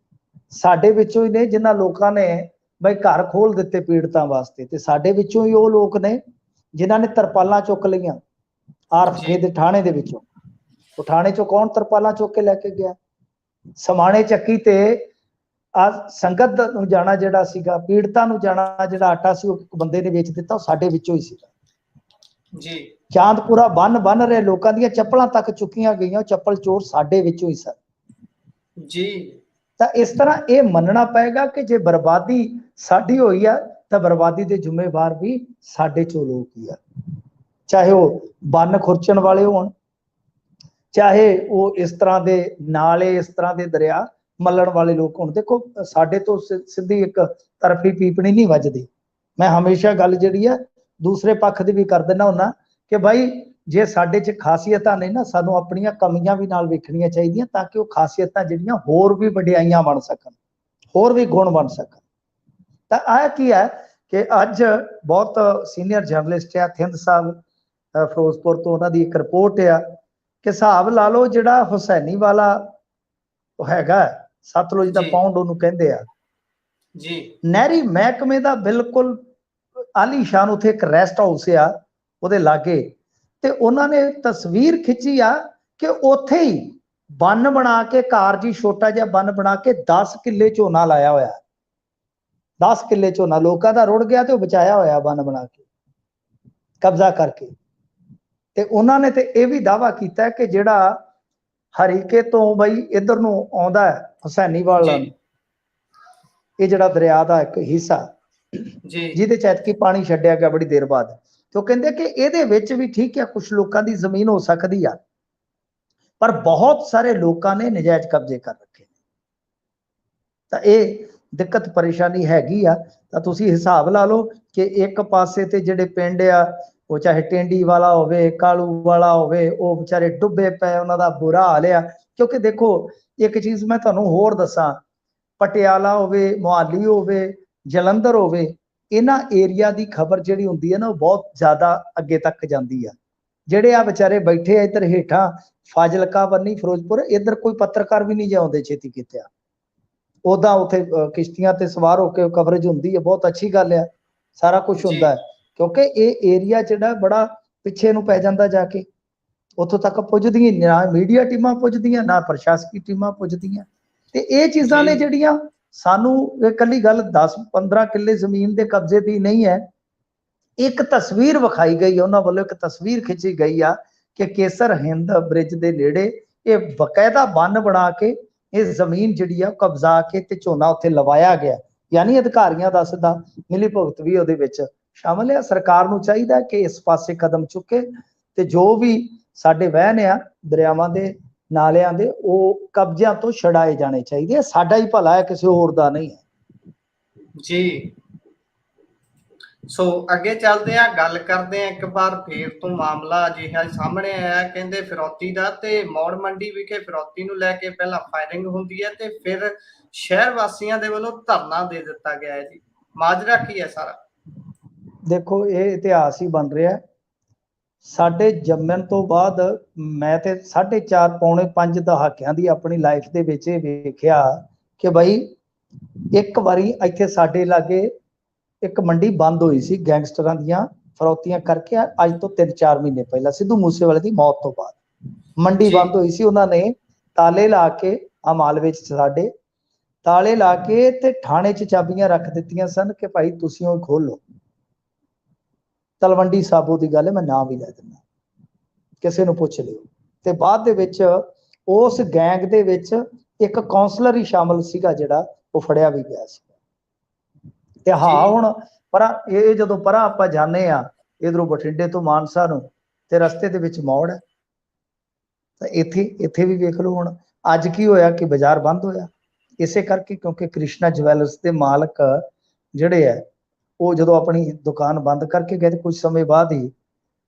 ਸਾਡੇ ਵਿੱਚੋਂ ਹੀ ਨੇ ਜਿਨ੍ਹਾਂ ਲੋਕਾਂ ਨੇ ਬਈ ਘਰ ਖੋਲ ਦਿੱਤੇ ਪੀੜਤਾਂ ਵਾਸਤੇ, ਤੇ ਸਾਡੇ ਵਿੱਚੋਂ ਹੀ ਉਹ ਲੋਕ ਨੇ ਜਿਨ੍ਹਾਂ ਨੇ ਤਰਪਾਲਾਂ ਚੁੱਕ ਲਈਆਂ ਆਰਫਕੇ ਦੇ ਥਾਣੇ ਦੇ ਵਿੱਚੋਂ। ਉਹ ਥਾਣੇ ਚੋਂ ਕੌਣ ਤਰਪਾਲਾਂ ਚੁੱਕ ਕੇ ਲੈ ਕੇ ਗਿਆ? ਸਮਾਣੇ ਚੱਕੀ ਤੇ ਆ ਸੰਗਤ ਨੂੰ ਜਾਣਾ ਜਿਹੜਾ ਸੀਗਾ, ਪੀੜਤਾਂ ਨੂੰ ਜਾਣਾ ਜਿਹੜਾ ਆਟਾ ਸੀ, ਉਹ ਇੱਕ ਬੰਦੇ ਨੇ ਵੇਚ ਦਿੱਤਾ, ਉਹ ਸਾਡੇ ਵਿੱਚੋਂ ਹੀ ਸੀਗਾ ਜੀ। ਚਾਂਦਪੁਰਾ ਬੰਨ ਰਹੇ ਲੋਕਾਂ ਦੀਆਂ ਚੱਪਲਾਂ ਤੱਕ ਚੁੱਕੀਆਂ ਗਈਆਂ, ਚੱਪਲ ਚੋਰ ਸਾਡੇ ਵਿੱਚੋਂ ਹੀ ਸਨ ਜੀ। ਤਾਂ ਇਸ ਤਰ੍ਹਾਂ ਇਹ ਮੰਨਣਾ ਪਏਗਾ ਕਿ ਜੇ ਬਰਬਾਦੀ ਸਾਡੀ ਹੋਈ ਆ ਤਾਂ ਬਰਬਾਦੀ ਦੇ ਜ਼ਿੰਮੇਵਾਰ ਵੀ ਸਾਡੇ ਚੋਂ ਲੋਕ ਹੀ ਆ, ਚਾਹੇ ਉਹ ਬੰਨ ਖੁਰਚਣ ਵਾਲੇ ਹੋਣ, ਚਾਹੇ ਉਹ ਇਸ ਤਰ੍ਹਾਂ ਦੇ ਨਾਲੇ ਇਸ ਤਰ੍ਹਾਂ ਦੇ ਦਰਿਆ ਮੱਲਣ ਵਾਲੇ ਲੋਕ ਹੋਣ। ਦੇਖੋ ਸਾਡੇ ਤੋਂ ਸਿੱਧੀ ਇੱਕ ਤਰਫੀ ਪੀਪਣੀ ਨਹੀਂ ਵੱਜਦੀ। ਮੈਂ ਹਮੇਸ਼ਾ ਗੱਲ ਜਿਹੜੀ ਆ ਦੂਸਰੇ ਪੱਖ ਦੀ ਵੀ ਕਰ ਦਿੰਦਾ ਹੁੰਦਾ ਕਿ ਭਾਈ ਜੇ ਸਾਡੇ 'ਚ ਖਾਸੀਅਤਾਂ ਨੇ ਨਾ, ਸਾਨੂੰ ਆਪਣੀਆਂ ਕਮੀਆਂ ਵੀ ਨਾਲ ਵੇਖਣੀਆਂ ਚਾਹੀਦੀਆਂ, ਤਾਂ ਕਿ ਉਹ ਖਾਸੀਅਤਾਂ ਜਿਹੜੀਆਂ ਹੋਰ ਵੀ ਵਡਿਆਈਆਂ ਬਣ ਸਕਣ, ਹੋਰ ਵੀ ਗੁਣ ਬਣ ਸਕਣ। ਤਾਂ ਆਹ ਕੀ ਹੈ ਕਿ ਅੱਜ ਬਹੁਤ ਸੀਨੀਅਰ ਜਰਨਲਿਸਟ ਆ ਥਿੰਦ ਸਾਹਿਬ ਫਿਰੋਜ਼ਪੁਰ ਤੋਂ, ਉਹਨਾਂ ਦੀ ਇੱਕ ਰਿਪੋਰਟ ਆ ਕਿ ਹਿਸਾਬ ਲਾ ਲਓ ਜਿਹੜਾ ਹੁਸੈਨੀ ਵਾਲਾ ਉਹ ਹੈਗਾ ਸਤਲੁਜ ਦਾ ਪੌਂਡ ਉਹਨੂੰ ਕਹਿੰਦੇ ਆ ਜੀ, ਨਹਿਰੀ ਮਹਿਕਮੇ ਦਾ ਬਿਲਕੁਲ ਆਲੀਸ਼ਾਨ ਉੱਥੇ ਇੱਕ ਰੈਸਟ ਹਾਊਸ ਆ ਉਹਦੇ ਲਾਗੇ, ਤੇ ਉਹਨਾਂ ਨੇ ਤਸਵੀਰ ਖਿੱਚੀ ਆ ਕਿ ਉੱਥੇ ਹੀ ਬੰਨ ਬਣਾ ਕੇ, ਕਾਰਜੀ ਛੋਟਾ ਜਿਹਾ ਬੰਨ ਬਣਾ ਕੇ 10 ਕਿੱਲੇ ਝੋਨਾ ਲਾਇਆ ਹੋਇਆ, 10 ਕਿੱਲੇ ਝੋਨਾ ਲੋਕਾਂ ਦਾ ਰੁੜ ਗਿਆ ਤੇ ਉਹ ਬਚਾਇਆ ਹੋਇਆ ਬੰਨ ਬਣਾ ਕੇ ਕਬਜ਼ਾ ਕਰਕੇ। ਤੇ ਉਹਨਾਂ ਨੇ ਤੇ ਇਹ ਵੀ ਦਾਅਵਾ ਕੀਤਾ ਕਿ ਜਿਹੜਾ ਹਰੀਕੇ ਤੋਂ ਬਈ ਇਧਰ ਨੂੰ ਆਉਂਦਾ ਹੈ ਹੁਸੈਨੀਵਾਲ, ਇਹ ਜਿਹੜਾ ਦਰਿਆ ਦਾ ਇੱਕ ਹਿੱਸਾ ਜਿਹਦੇ ਚ ਐਤਕੀ ਪਾਣੀ ਛੱਡਿਆ ਗਿਆ ਬੜੀ ਦੇਰ ਬਾਅਦ, ਤੇ ਉਹ ਕਹਿੰਦੇ ਕਿ ਇਹਦੇ ਵਿੱਚ ਵੀ ਠੀਕ ਹੈ ਕੁਝ ਲੋਕਾਂ ਦੀ ਜ਼ਮੀਨ ਹੋ ਸਕਦੀ ਆ, ਪਰ ਬਹੁਤ ਸਾਰੇ ਲੋਕਾਂ ਨੇ ਨਜਾਇਜ਼ ਕਬਜ਼ੇ ਕਰ ਰੱਖੇ। ਤਾਂ ਇਹ ਦਿੱਕਤ ਪਰੇਸ਼ਾਨੀ ਹੈਗੀ ਆ। ਤਾਂ ਤੁਸੀਂ ਹਿਸਾਬ ਲਾ ਲਓ ਕਿ ਇੱਕ ਪਾਸੇ ਤੇ ਜਿਹੜੇ ਪਿੰਡ ਆ, ਉਹ ਚਾਹੇ ਟੈਂਡੀ ਵਾਲਾ ਹੋਵੇ, ਕਾਲੂ ਵਾਲਾ ਹੋਵੇ, ਉਹ ਵਿਚਾਰੇ ਡੁੱਬੇ ਪਏ, ਉਹਨਾਂ ਦਾ ਬੁਰਾ ਹਾਲ ਆ। ਕਿਉਂਕਿ ਦੇਖੋ ਇੱਕ ਚੀਜ਼ ਮੈਂ ਤੁਹਾਨੂੰ ਹੋਰ ਦੱਸਾਂ, ਪਟਿਆਲਾ ਹੋਵੇ, ਮੁਹਾਲੀ ਹੋਵੇ, ਜਲੰਧਰ ਹੋਵੇ, ਇਹਨਾਂ ਏਰੀਆ ਦੀ ਖਬਰ ਜਿਹੜੀ ਹੁੰਦੀ ਹੈ ਨਾ, ਉਹ ਬਹੁਤ ਜ਼ਿਆਦਾ ਅੱਗੇ ਤੱਕ ਜਾਂਦੀ ਆ। ਜਿਹੜੇ ਆ ਵਿਚਾਰੇ ਬੈਠੇ ਆ ਇੱਧਰ ਹੇਠਾਂ ਫਾਜ਼ਿਲਕਾ ਬੰਨੀ ਫਿਰੋਜ਼ਪੁਰ, ਇੱਧਰ ਕੋਈ ਪੱਤਰਕਾਰ ਵੀ ਨਹੀਂ ਜਾਉਂਦੇ ਛੇਤੀ ਕਿਤੇ ਆ। ਉਦਾਂ ਉੱਥੇ ਕਿਸ਼ਤੀਆਂ ਤੇ ਸਵਾਰ ਹੋ ਕੇ ਕਵਰੇਜ ਹੁੰਦੀ ਹੈ, ਬਹੁਤ ਅੱਛੀ ਗੱਲ ਆ, ਸਾਰਾ ਕੁਝ ਹੁੰਦਾ ਹੈ, ਕਿਉਂਕਿ ਇਹ ਏਰੀਆ ਜਿਹੜਾ ਬੜਾ ਪਿੱਛੇ ਨੂੰ ਪੈ ਜਾਂਦਾ, ਜਾ ਕੇ ਉੱਥੋਂ ਤੱਕ ਪੁੱਜਦੀਆਂ ਨਾ ਮੀਡੀਆ ਟੀਮਾਂ ਪੁੱਜਦੀਆਂ, ਨਾ ਪ੍ਰਸ਼ਾਸਕੀ ਟੀਮਾਂ ਪੁੱਜਦੀਆਂ। ਤੇ ਇਹ ਚੀਜ਼ਾਂ ਨੇ ਜਿਹੜੀਆਂ ਸਾਨੂੰ, ਇਕੱਲੀ ਗੱਲ 10-15 ਕਿੱਲੇ ਜ਼ਮੀਨ ਦੇ ਕਬਜ਼ੇ ਦੀ ਨਹੀਂ ਹੈ, ਇੱਕ ਤਸਵੀਰ ਵਿਖਾਈ ਗਈ, ਉਹਨਾਂ ਵੱਲੋਂ ਇੱਕ ਤਸਵੀਰ ਖਿੱਚੀ ਗਈ ਆ ਕਿ ਕੇਸਰ ਹਿੰਦ ਬ੍ਰਿਜ ਦੇ ਨੇੜੇ ਇਹ ਬਕਾਇਦਾ ਬੰਨ ਬਣਾ ਕੇ ਇਹ ਜ਼ਮੀਨ ਜਿਹੜੀ ਆ ਕਬਜ਼ਾ ਕੇ ਤੇ ਝੋਨਾ ਉੱਥੇ ਲਵਾਇਆ ਗਿਆ। ਯਾਨੀ ਅਧਿਕਾਰੀਆਂ ਦਾ ਸਿੱਧਾ ਮਿਲੀ ਭੁਗਤ ਵੀ ਉਹਦੇ ਵਿੱਚ ਸ਼ਾਮਲ ਹੈ। ਸਰਕਾਰ ਨੂੰ ਚਾਹੀਦਾ ਕਿ ਇਸ ਪਾਸੇ ਕਦਮ ਚੁੱਕੇ ਤੇ ਜੋ ਵੀ ਸਾਡੇ ਵਹਿਣ ਆ ਦਰਿਆਵਾਂ ਦੇ, ਨਾਲਿਆਂ ਦੇ ਉਹ ਕਬਜ਼ਿਆਂ ਤੋਂ ਛਡਾਏ ਜਾਣੇ ਚਾਹੀਦੇ ਆ। ਸਾਡਾ ਹੀ ਭਲਾ ਹੈ, ਕਿਸੇ ਹੋਰ ਦਾ ਨਹੀਂ ਹੈ ਜੀ। ਸੋ ਅੱਗੇ ਚੱਲਦੇ ਆ, ਗੱਲ ਕਰਦੇ ਆ ਇੱਕ ਵਾਰ ਫੇਰ ਤੋਂ ਮਾਮਲਾ ਅਜਿਹਾ ਸਾਹਮਣੇ ਆਇਆ, ਕਹਿੰਦੇ ਫਿਰੌਤੀ ਦਾ, ਤੇ ਮੌੜ ਮੰਡੀ ਵਿਖੇ ਫਿਰੌਤੀ ਨੂੰ ਲੈ ਕੇ ਪਹਿਲਾਂ ਫਾਇਰਿੰਗ ਹੁੰਦੀ ਹੈ ਤੇ ਫਿਰ ਸ਼ਹਿਰ ਵਾਸੀਆਂ ਦੇ ਵੱਲੋਂ ਧਰਨਾ ਦੇ ਦਿੱਤਾ ਗਿਆ ਹੈ ਜੀ। ਮਾਜਰਾ ਕੀ ਹੈ ਸਾਰਾ? ਦੇਖੋ, ਇਹ ਇਤਿਹਾਸ ਹੀ ਬਣ ਰਿਹਾ। ਸਾਡੇ ਜੰਮਣ ਤੋਂ ਬਾਅਦ ਮੈਂ ਤੇ 4.5 ਪੌਣੇ 5 ਦਹਾਕਿਆਂ ਦੀ ਆਪਣੀ ਲਾਈਫ ਦੇ ਵਿੱਚ ਇਹ ਵੇਖਿਆ ਕਿ ਬਈ ਇੱਕ ਵਾਰੀ ਇੱਥੇ ਸਾਡੇ ਲਾਗੇ ਇੱਕ ਮੰਡੀ ਬੰਦ ਹੋਈ ਸੀ ਗੈਂਗਸਟਰਾਂ ਦੀਆਂ ਫਰੌਤੀਆਂ ਕਰਕੇ। ਅੱਜ ਤੋਂ 3-4 ਮਹੀਨੇ ਪਹਿਲਾਂ, ਸਿੱਧੂ ਮੂਸੇਵਾਲੇ ਦੀ ਮੌਤ ਤੋਂ ਬਾਅਦ ਮੰਡੀ ਬੰਦ ਹੋਈ ਸੀ। ਉਹਨਾਂ ਨੇ ਤਾਲੇ ਲਾ ਕੇ, ਆ ਮਾਲਵੇ ਚ ਸਾਡੇ ਤਾਲੇ ਲਾ ਕੇ ਤੇ ਥਾਣੇ ਚ ਚਾਬੀਆਂ ਰੱਖ ਦਿੱਤੀਆਂ ਸਨ ਕਿ ਭਾਈ ਤੁਸੀਂ ਉਹ ਖੋਲ ਲਓ। ਤਲਵੰਡੀ ਸਾਬੋ ਦੀ ਗੱਲ ਹੈ, ਮੈਂ ਨਾਮ ਵੀ ਲੈ ਦਿੰਦਾ, ਕਿਸੇ ਨੂੰ ਪੁੱਛ ਲਿਓ। ਤੇ ਬਾਅਦ ਦੇ ਵਿੱਚ ਉਸ ਗੈਂਗ ਦੇ ਵਿੱਚ ਇੱਕ ਕਾਉਂਸਲਰ ਹੀ ਸ਼ਾਮਲ ਸੀਗਾ ਜਿਹੜਾ ਉਹ ਫੜਿਆ ਵੀ ਗਿਆ ਸੀ। ਤੇ ਹਾਂ, ਹੁਣ ਪਰ ਇਹ ਜਦੋਂ ਪਰਾਂ ਆਪਾਂ ਜਾਂਦੇ ਆ ਇਧਰੋਂ ਬਠਿੰਡੇ ਤੋਂ ਮਾਨਸਾ ਨੂੰ, ਤੇ ਰਸਤੇ ਦੇ ਵਿੱਚ ਮੌੜ ਹੈ। ਤਾਂ ਇੱਥੇ ਵੀ ਵੇਖ ਲਓ ਹੁਣ ਅੱਜ ਕੀ ਹੋਇਆ ਕਿ ਬਾਜ਼ਾਰ ਬੰਦ ਹੋਇਆ, ਇਸੇ ਕਰਕੇ ਕਿਉਂਕਿ ਕ੍ਰਿਸ਼ਨਾ ਜਵੈਲਰਸ ਦੇ ਮਾਲਕ ਜਿਹੜੇ ਹੈ ਉਹ ਜਦੋਂ ਆਪਣੀ ਦੁਕਾਨ ਬੰਦ ਕਰਕੇ ਗਏ ਤੇ ਕੁਝ ਸਮੇਂ ਬਾਅਦ ਹੀ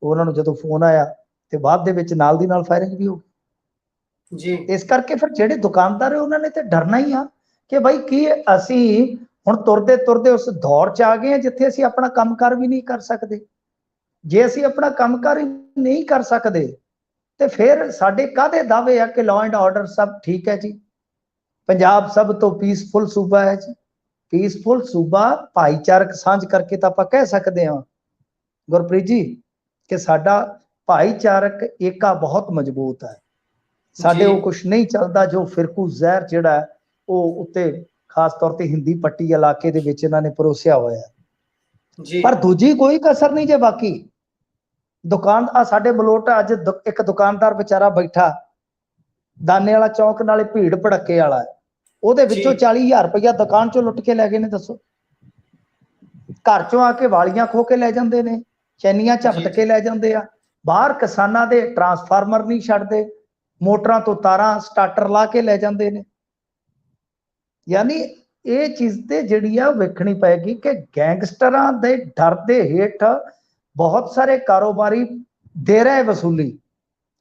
ਉਹਨਾਂ ਨੂੰ ਜਦੋਂ ਫੋਨ ਆਇਆ ਤੇ ਬਾਅਦ ਦੇ ਵਿੱਚ ਨਾਲ ਦੀ ਨਾਲ ਫਾਇਰਿੰਗ ਵੀ ਹੋ ਗਈ ਜੀ। ਇਸ ਕਰਕੇ ਫਿਰ ਜਿਹੜੇ ਦੁਕਾਨਦਾਰ ਉਹਨਾਂ ਨੇ ਤੇ ਡਰਨਾ ਹੀ ਆ ਕਿ ਬਾਈ ਕੀ ਅਸੀਂ ਹੁਣ ਤੁਰਦੇ ਤੁਰਦੇ ਉਸ ਦੌਰ ਚ ਆ ਗਏ ਆ ਜਿੱਥੇ ਅਸੀਂ ਆਪਣਾ ਕੰਮਕਾਰ ਵੀ ਨਹੀਂ ਕਰ ਸਕਦੇ। ਜੇ ਅਸੀਂ ਆਪਣਾ ਕੰਮਕਾਰ ਨਹੀਂ ਕਰ ਸਕਦੇ ਤੇ ਫਿਰ ਸਾਡੇ ਕਾਹਦੇ ਦਾਅਵੇ ਆ ਕਿ ਲਾਅ ਐਂਡ ਆਰਡਰ ਸਭ ਠੀਕ ਹੈ ਜੀ, ਪੰਜਾਬ ਸਭ ਤੋਂ ਪੀਸਫੁਲ ਸੂਬਾ ਹੈ ਜੀ। ਪੀਸਫੁਲ ਸੂਬਾ ਭਾਈਚਾਰਕ ਸਾਂਝ ਕਰਕੇ ਤਾਂ ਆਪਾਂ ਕਹਿ ਸਕਦੇ ਹਾਂ ਗੁਰਪ੍ਰੀਤ ਜੀ ਕਿ ਸਾਡਾ ਭਾਈਚਾਰਕ ਏਕਾ ਬਹੁਤ ਮਜ਼ਬੂਤ ਹੈ। ਸਾਡੇ ਉਹ ਕੁਝ ਨਹੀਂ ਚੱਲਦਾ ਜੋ ਫਿਰਕੂ ਜ਼ਹਿਰ ਜਿਹੜਾ ਉਹ ਉੱਤੇ ਖਾਸ ਤੌਰ ਤੇ ਹਿੰਦੀ ਪੱਟੀ ਇਲਾਕੇ ਦੇ ਵਿੱਚ ਇਹਨਾਂ ਨੇ ਪਰੋਸਿਆ ਹੋਇਆ ਜੀ। ਪਰ ਦੂਜੀ ਕੋਈ ਕਸਰ ਨਹੀਂ ਜੇ ਬਾਕੀ ਦੁਕਾਨ ਆ ਸਾਡੇ ਮਲੋਟ ਅੱਜ ਇੱਕ ਦੁਕਾਨਦਾਰ ਵਿਚਾਰਾ ਬੈਠਾ ਦਾਨੇ ਵਾਲਾ ਚੌਕ ਨਾਲੇ ਭੀੜ ਭੜੱਕੇ ਵਾਲਾ, ਉਹਦੇ ਵਿੱਚੋਂ 40,000 ਰੁਪਇਆ ਦੁਕਾਨ ਚੋਂ ਲੁੱਟ ਕੇ ਲੈ ਗਏ ਨੇ। ਦੱਸੋ, ਘਰ ਚੋਂ ਆ ਕੇ ਵਾਲੀਆਂ ਖੋ ਕੇ ਲੈ ਜਾਂਦੇ ਨੇ, ਚੈਨੀਆਂ ਝਪਟ ਕੇ ਲੈ ਜਾਂਦੇ ਆ। ਬਾਹਰ ਕਿਸਾਨਾਂ ਦੇ ਟਰਾਂਸਫਾਰਮਰ ਨਹੀਂ ਛੱਡਦੇ, ਮੋਟਰਾਂ ਤੋਂ ਤਾਰਾਂ ਸਟਾਰਟਰ ਲਾ ਕੇ ਲੈ ਜਾਂਦੇ ਨੇ। ਯਾਨੀ ਇਹ ਚੀਜ਼ ਤੇ ਜਿਹੜੀ ਆ ਵੇਖਣੀ ਪਏਗੀ ਕਿ ਗੈਂਗਸਟਰਾਂ ਦੇ ਡਰ ਦੇ ਹੇਠ ਬਹੁਤ ਸਾਰੇ ਕਾਰੋਬਾਰੀ ਦੇ ਰਹੇ ਵਸੂਲੀ,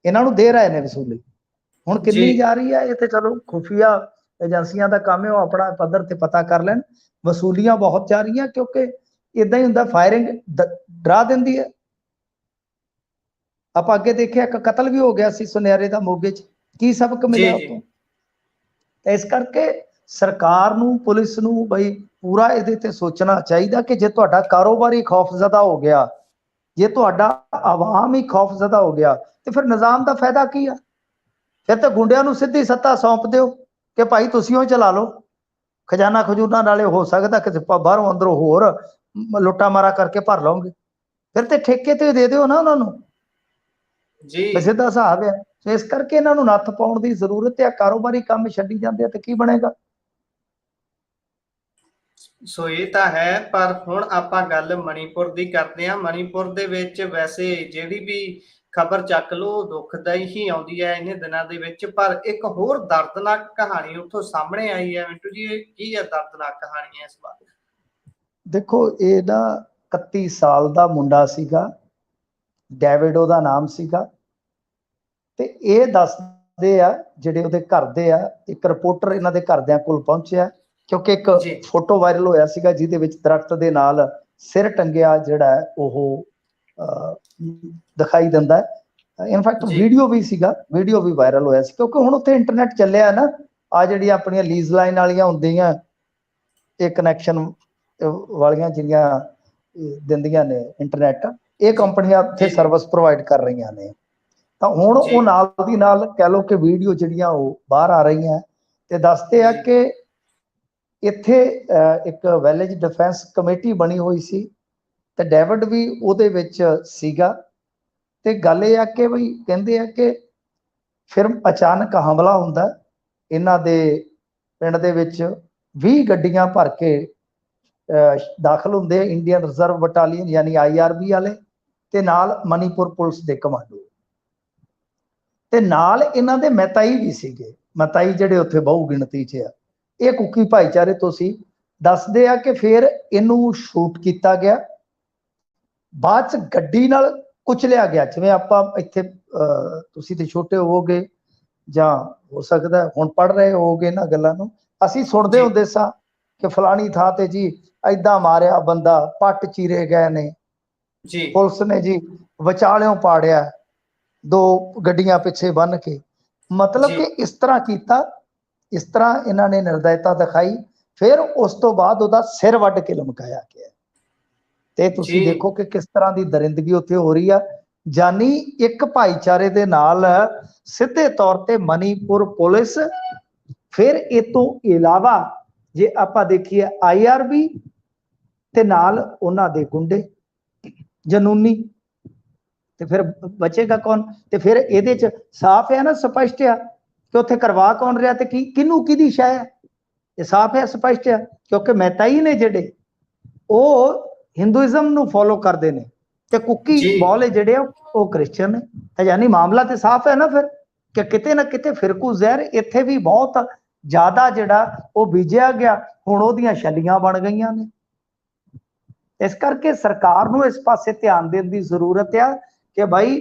ਇਹਨਾਂ ਨੂੰ ਦੇ ਰਹੇ ਨੇ ਵਸੂਲੀ। ਹੁਣ ਕਿੰਨੀ ਜਾ ਰਹੀ ਹੈ ਇਹ ਤੇ ਚਲੋ ਖੁਫੀਆ ਏਜੰਸੀਆਂ ਦਾ ਕੰਮ ਹੈ, ਉਹ ਆਪਣਾ ਪੱਧਰ ਤੇ ਪਤਾ ਕਰ ਲੈਣ। ਵਸੂਲੀਆਂ ਬਹੁਤ ਜਾ ਰਹੀਆਂ ਕਿਉਂਕਿ ਇਦਾਂ ਹੀ ਹੁੰਦਾ, ਫਾਇਰਿੰਗ ਡਰਾ ਦਿੰਦੀ ਹੈ। ਆਪਾਂ ਅੱਗੇ ਦੇਖਿਆ ਇੱਕ ਕਤਲ ਵੀ ਹੋ ਗਿਆ ਸੀ ਸੁਨਿਆਰੇ ਦਾ ਮੋਗੇ ਚ, ਕੀ ਸਬਕ ਮਿਲਿਆ ਉਤੋਂ। ਇਸ ਕਰਕੇ ਸਰਕਾਰ ਨੂੰ, ਪੁਲਿਸ ਨੂੰ ਬਈ ਪੂਰਾ ਇਹਦੇ ਤੇ ਸੋਚਣਾ ਚਾਹੀਦਾ ਕਿ ਜੇ ਤੁਹਾਡਾ ਕਾਰੋਬਾਰੀ ਖੌਫਜ਼ਦਾ ਹੋ ਗਿਆ, ਜੇ ਤੁਹਾਡਾ ਆਵਾਮ ਹੀ ਖੌਫਜ਼ਦਾ ਹੋ ਗਿਆ ਤੇ ਫਿਰ ਨਿਜ਼ਾਮ ਦਾ ਫਾਇਦਾ ਕੀ ਆ? ਫਿਰ ਤਾਂ ਗੁੰਡਿਆਂ ਨੂੰ ਸਿੱਧੀ ਸੱਤਾ ਸੌਂਪ ਦਿਓ ਕਿ ਭਾਈ ਤੁਸੀਂ ਉਹ ਚਲਾ ਲਓ, ਖਜ਼ਾਨਾ ਖਜੂਨਾ ਨਾਲੇ ਹੋ ਸਕਦਾ ਕਿ ਬਾਹਰੋਂ ਅੰਦਰੋਂ ਹੋਰ ਲੁੱਟਾ ਮਾਰਾ ਕਰਕੇ ਭਰ ਲਓਗੇ। ਫਿਰ ਤੇ ਠੇਕੇ ਤੇ ਦੇ ਦਿਓ ਨਾ ਉਹਨਾਂ ਨੂੰ ਜੀ, ਸਿੱਧਾ ਹਿਸਾਬ ਹੈ। ਇਸ ਕਰਕੇ ਇਹਨਾਂ ਨੂੰ ਨੱਥ ਪਾਉਣ ਦੀ ਜ਼ਰੂਰਤ ਹੈ। ਕਾਰੋਬਾਰੀ ਕੰਮ ਛੱਡੀ ਜਾਂਦੇ ਆ ਤੇ ਕੀ ਬਣੇਗਾ? ਸੋ ਇਹ ਤਾਂ ਹੈ, ਪਰ ਹੁਣ ਆਪਾਂ ਗੱਲ ਮਣੀਪੁਰ ਦੀ ਕਰਦੇ ਹਾਂ। ਮਣੀਪੁਰ ਦੇ ਵਿੱਚ ਵੈਸੇ ਜਿਹੜੀ ਵੀ ਖਬਰ ਚੱਕ ਲਓ ਦੁਖਦਾਈ ਹੀ ਆਉਂਦੀ ਹੈ ਇਹਨਾਂ ਦਿਨਾਂ ਦੇ ਵਿੱਚ, ਪਰ ਇੱਕ ਹੋਰ ਦਰਦਨਾਕ ਕਹਾਣੀ ਉੱਥੋਂ ਸਾਹਮਣੇ ਆਈ ਹੈ। ਮਿੰਟੂ ਜੀ, ਇਹ ਕੀ ਹੈ ਦਰਦਨਾਕ ਕਹਾਣੀ ਹੈ ਇਸ ਬਾਰੇ? ਦੇਖੋ, ਇਹ ਨਾ 31 ਸਾਲ ਦਾ ਮੁੰਡਾ ਸੀਗਾ, ਡੇਵਿਡ ਉਹਦਾ ਨਾਮ ਸੀਗਾ। ਤੇ ਇਹ ਦੱਸਦੇ ਆ ਜਿਹੜੇ ਉਹਦੇ ਘਰ ਦੇ ਆ, ਇੱਕ ਰਿਪੋਰਟਰ ਇਹਨਾਂ ਦੇ ਘਰਦਿਆਂ ਕੋਲ ਪਹੁੰਚਿਆ ਕਿਉਂਕਿ ਇੱਕ ਫੋਟੋ ਵਾਇਰਲ ਹੋਇਆ ਸੀਗਾ ਜਿਹਦੇ ਵਿੱਚ ਦਰਖਤ ਦੇ ਨਾਲ ਸਿਰ ਟੰਗਿਆ ਜਿਹੜਾ ਉਹ ਦਿਖਾਈ ਦਿੰਦਾ ਹੈ। ਇਨਫੈਕਟ ਵੀਡੀਓ ਵੀ ਸੀਗਾ, ਵੀਡੀਓ ਵੀ ਵਾਇਰਲ ਹੋਇਆ ਸੀ ਕਿਉਂਕਿ ਹੁਣ ਉੱਥੇ ਇੰਟਰਨੈਟ ਚੱਲਿਆ ਨਾ। ਆ ਜਿਹੜੀਆਂ ਆਪਣੀਆਂ ਲੀਜ਼ ਲਾਈਨ ਵਾਲੀਆਂ ਹੁੰਦੀਆਂ ਇਹ ਕਨੈਕਸ਼ਨ ਵਾਲੀਆਂ ਜਿਹੜੀਆਂ ਦਿੰਦੀਆਂ ਨੇ ਇੰਟਰਨੈਟ, ਇਹ ਕੰਪਨੀਆਂ ਉੱਥੇ ਸਰਵਿਸ ਪ੍ਰੋਵਾਈਡ ਕਰ ਰਹੀਆਂ ਨੇ। ਤਾਂ ਹੁਣ ਉਹ ਨਾਲ ਦੀ ਨਾਲ ਕਹਿ ਲਓ ਕਿ ਵੀਡੀਓ ਜਿਹੜੀਆਂ ਉਹ ਬਾਹਰ ਆ ਰਹੀਆਂ ਤੇ ਦੱਸਦੇ ਆ ਕਿ ਇੱਥੇ ਇੱਕ ਵਿਲੇਜ ਡਿਫੈਂਸ ਕਮੇਟੀ ਬਣੀ ਹੋਈ ਸੀ ਤੇ ਡੇਵਿਡ ਵੀ ਉਹਦੇ ਵਿੱਚ ਸੀਗਾ। ਤੇ ਗੱਲ ਇਹ ਆ ਕਿ ਬਈ ਕਹਿੰਦੇ ਆ ਕਿ ਫਿਰ ਅਚਾਨਕ ਹਮਲਾ ਹੁੰਦਾ ਇਹਨਾਂ ਦੇ ਪਿੰਡ ਦੇ ਵਿੱਚ। 20 ਗੱਡੀਆਂ ਭਰ ਕੇ ਦਾਖਲ ਹੁੰਦੇ ਇੰਡੀਅਨ ਰਿਜ਼ਰਵ ਬਟਾਲੀਅਨ ਯਾਨੀ IRB ਵਾਲੇ ਤੇ ਨਾਲ ਮਣੀਪੁਰ ਪੁਲਿਸ ਦੇ ਕਮਾਂਡੋ। ਤੇ ਨਾਲ ਇਹਨਾਂ ਦੇ ਮਤਾਈ ਵੀ ਸੀਗੇ, ਮਤਾਈ ਜਿਹੜੇ ਉੱਥੇ ਬਹੁ ਗਿਣਤੀ 'ਚ ਆ। ਇਹ ਕੁੱਕੀ ਭਾਈਚਾਰੇ ਤੋਂ ਸੀ। ਦੱਸਦੇ ਆ ਕਿ ਫਿਰ ਇਹਨੂੰ ਸ਼ੂਟ ਕੀਤਾ ਗਿਆ, ਬਾਅਦ 'ਚ ਗੱਡੀ ਨਾਲ ਕੁਚਲਿਆ ਗਿਆ। ਜਿਵੇਂ ਆਪਾਂ ਇੱਥੇ ਤੁਸੀਂ ਤੇ ਛੋਟੇ ਹੋਵੋਗੇ ਜਾਂ ਹੋ ਸਕਦਾ ਹੁਣ ਪੜ੍ਹ ਰਹੇ ਹੋਵੋਗੇ ਇਹਨਾਂ ਗੱਲਾਂ ਨੂੰ, ਅਸੀਂ ਸੁਣਦੇ ਹੁੰਦੇ ਸਾਂ ਕਿ ਫਲਾਣੀ ਥਾਂ ਤੇ ਜੀ ਏਦਾਂ ਮਾਰਿਆ ਬੰਦਾ, ਪੱਟ ਚੀਰੇ ਗਏ ਨੇ ਜੀ, ਪੁਲਿਸ ਨੇ ਜੀ ਵਿਚਾਲਿਓਂ ਪਾੜਿਆ, 2 ਗੱਡੀਆਂ ਪਿੱਛੇ ਬੰਨ ਕੇ। ਮਤਲਬ ਕਿ ਇਸ ਤਰ੍ਹਾਂ ਕੀਤਾ, ਇਸ ਤਰ੍ਹਾਂ ਇਹਨਾਂ ਨੇ ਨਿਰਦयता ਦਿਖਾਈ। ਫਿਰ ਉਸ ਤੋਂ ਬਾਅਦ ਉਹਦਾ ਸਿਰ ਵੱਢ ਕੇ ਲਮਕਾਇਆ ਗਿਆ। ਤੇ ਤੁਸੀਂ ਦੇਖੋ ਕਿ ਕਿਸ ਤਰ੍ਹਾਂ ਦੀ ਦਰਿੰਦਗੀ ਉੱਥੇ ਹੋ ਰਹੀ ਆ। ਜਾਨੀ ਇੱਕ ਭਾਈਚਾਰੇ ਦੇ ਨਾਲ ਸਿੱਧੇ ਤੌਰ ਤੇ ਮਨੀਪੁਰ ਪੁਲਿਸ, ਫਿਰ ਇਹ ਤੋਂ ਇਲਾਵਾ ਜੇ ਆਪਾਂ ਦੇਖੀਏ IRB ਤੇ ਨਾਲ ਉਹਨਾਂ ਦੇ ਗੁੰਡੇ ਜਨੂਨੀ, ਤੇ ਫਿਰ ਬਚੇਗਾ ਕੌਣ? ਤੇ ਫਿਰ ਇਹਦੇ ਚ ਸਾਫ਼ ਹੈ ਨਾ, ਸਪਸ਼ਟ ਆ ਕਿ ਉੱਥੇ ਕਰਵਾ ਕੌਣ ਰਿਹਾ ਤੇ ਕਿਹਨੂੰ ਕਿਹਦੀ ਸ਼ੈ ਹੈ। ਇਹ ਸਾਫ਼ ਹੈ, ਸਪਸ਼ਟ ਹੈ, ਕਿਉਂਕਿ ਮਹਿਤਾਈ ਨੇ ਜਿਹੜੇ ਉਹ ਹਿੰਦੂਇਜ਼ਮ ਨੂੰ ਫੋਲੋ ਕਰਦੇ ਨੇ ਤੇ ਕੁੱਕੀ ਬੋਲੇ ਜਿਹੜੇ ਉਹ ਕ੍ਰਿਸਚਨ ਨੇ। ਤਾਂ ਯਾਨੀ ਮਾਮਲਾ ਤੇ ਸਾਫ਼ ਹੈ ਨਾ ਫਿਰ, ਕਿ ਕਿਤੇ ਨਾ ਕਿਤੇ ਫਿਰਕੂ ਜ਼ਹਿਰ ਇੱਥੇ ਵੀ ਬਹੁਤ ਜ਼ਿਆਦਾ ਜਿਹੜਾ ਉਹ ਬੀਜਿਆ ਗਿਆ, ਹੁਣ ਉਹਦੀਆਂ ਛੱਲੀਆਂ ਬਣ ਗਈਆਂ ਨੇ। ਇਸ ਕਰਕੇ ਸਰਕਾਰ ਨੂੰ ਇਸ ਪਾਸੇ ਧਿਆਨ ਦੇਣ ਦੀ ਜ਼ਰੂਰਤ ਆ ਕਿ ਭਾਈ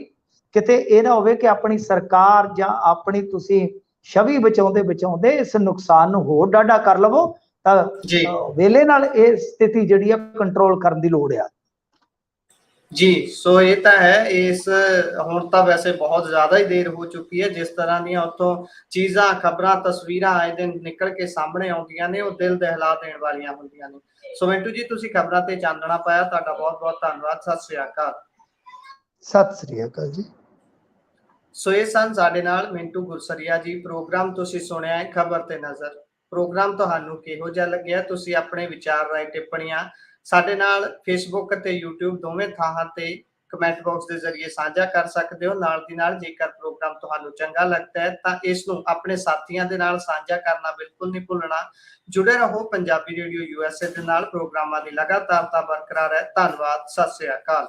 ਕਿਤੇ ਇਹ ਨਾ ਹੋਵੇ ਕਿ ਆਪਣੀ ਸਰਕਾਰ ਜਾਂ ਆਪਣੀ ਤੁਸੀਂ ਛਵੀ ਬਚਾਉਂਦੇ ਇਸ ਨੁਕਸਾਨ ਨੂੰ ਹੋਰ ਡਾਢਾ ਕਰ ਲਵੋ, ਤਾਂ ਵੇਲੇ ਨਾਲ ਇਹ ਸਥਿਤੀ ਜਿਹੜੀ ਆ ਕੰਟਰੋਲ ਕਰਨ ਦੀ ਲੋੜ ਆ। जी, सो ये तो है। इस हुण तां वैसे बहुत ज़्यादा ही देर हो चुकी है। जिस तरह ਦੀਆਂ ਉੱਥੋਂ ਚੀਜ਼ਾਂ, ਖਬਰਾਂ, ਤਸਵੀਰਾਂ ਆਏ ਦਿਨ ਨਿਕਲ ਕੇ ਸਾਹਮਣੇ ਆਉਂਦੀਆਂ ਨੇ, ਉਹ ਦਿਲ ਦਹਿਲਾ ਦੇਣ ਵਾਲੀਆਂ ਹੁੰਦੀਆਂ ਨੇ। ਸੋ ਮਿੰਟੂ ਜੀ, ਤੁਸੀਂ ਖਬਰਾਂ ਤੇ ਚਾਨਣਾ ਪਾਇਆ, ਤੁਹਾਡਾ ਬਹੁਤ ਬਹੁਤ ਧੰਨਵਾਦ। ਸਤਿ ਸ੍ਰੀ ਅਕਾਲ। ਸਤਿ ਸ੍ਰੀ ਅਕਾਲ ਜੀ। ਸੋ ਇਹ ਸਨ ਸਾਡੇ ਨਾਲ ਮਿੰਟੂ ਗੁਰਸਰੀਆ ਜੀ। ਪ੍ਰੋਗਰਾਮ ਤੁਸੀਂ ਸੁਣਿਆ ਹੈ ਖਬਰ ਤੇ ਨਜ਼ਰ। ਪ੍ਰੋਗਰਾਮ ਤੁਹਾਨੂੰ ਕਿਹੋ ਜਿਹਾ ਲੱਗਿਆ? ਤੁਸੀਂ ਆਪਣੇ ਵਿਚਾਰ, ਰਾਏ, ਟਿੱਪਣੀਆਂ ਸਾਡੇ ਨਾਲ Facebook ਅਤੇ YouTube ਦੋਵੇਂ ਥਾਵਾਂ ਤੇ ਕਮੈਂਟ ਬਾਕਸ ਦੇ ਜ਼ਰੀਏ ਸਾਂਝਾ ਕਰ ਸਕਦੇ ਹੋ। ਨਾਲ ਦੀ ਨਾਲ ਜੇਕਰ ਪ੍ਰੋਗਰਾਮ ਤੁਹਾਨੂੰ ਚੰਗਾ ਲੱਗਦਾ ਹੈ ਤਾਂ ਇਸ ਨੂੰ ਆਪਣੇ ਸਾਥੀਆਂ ਦੇ ਨਾਲ ਸਾਂਝਾ ਕਰਨਾ ਬਿਲਕੁਲ ਨਹੀਂ ਭੁੱਲਣਾ। ਜੁੜੇ ਰਹੋ ਪੰਜਾਬੀ ਰੇਡੀਓ USA ਦੇ ਨਾਲ। ਪ੍ਰੋਗਰਾਮਾਂ ਦੀ ਲਗਾਤਾਰਤਾ ਬਰਕਰਾਰ ਹੈ। ਧੰਨਵਾਦ। ਸਤਿ ਸ੍ਰੀ ਅਕਾਲ।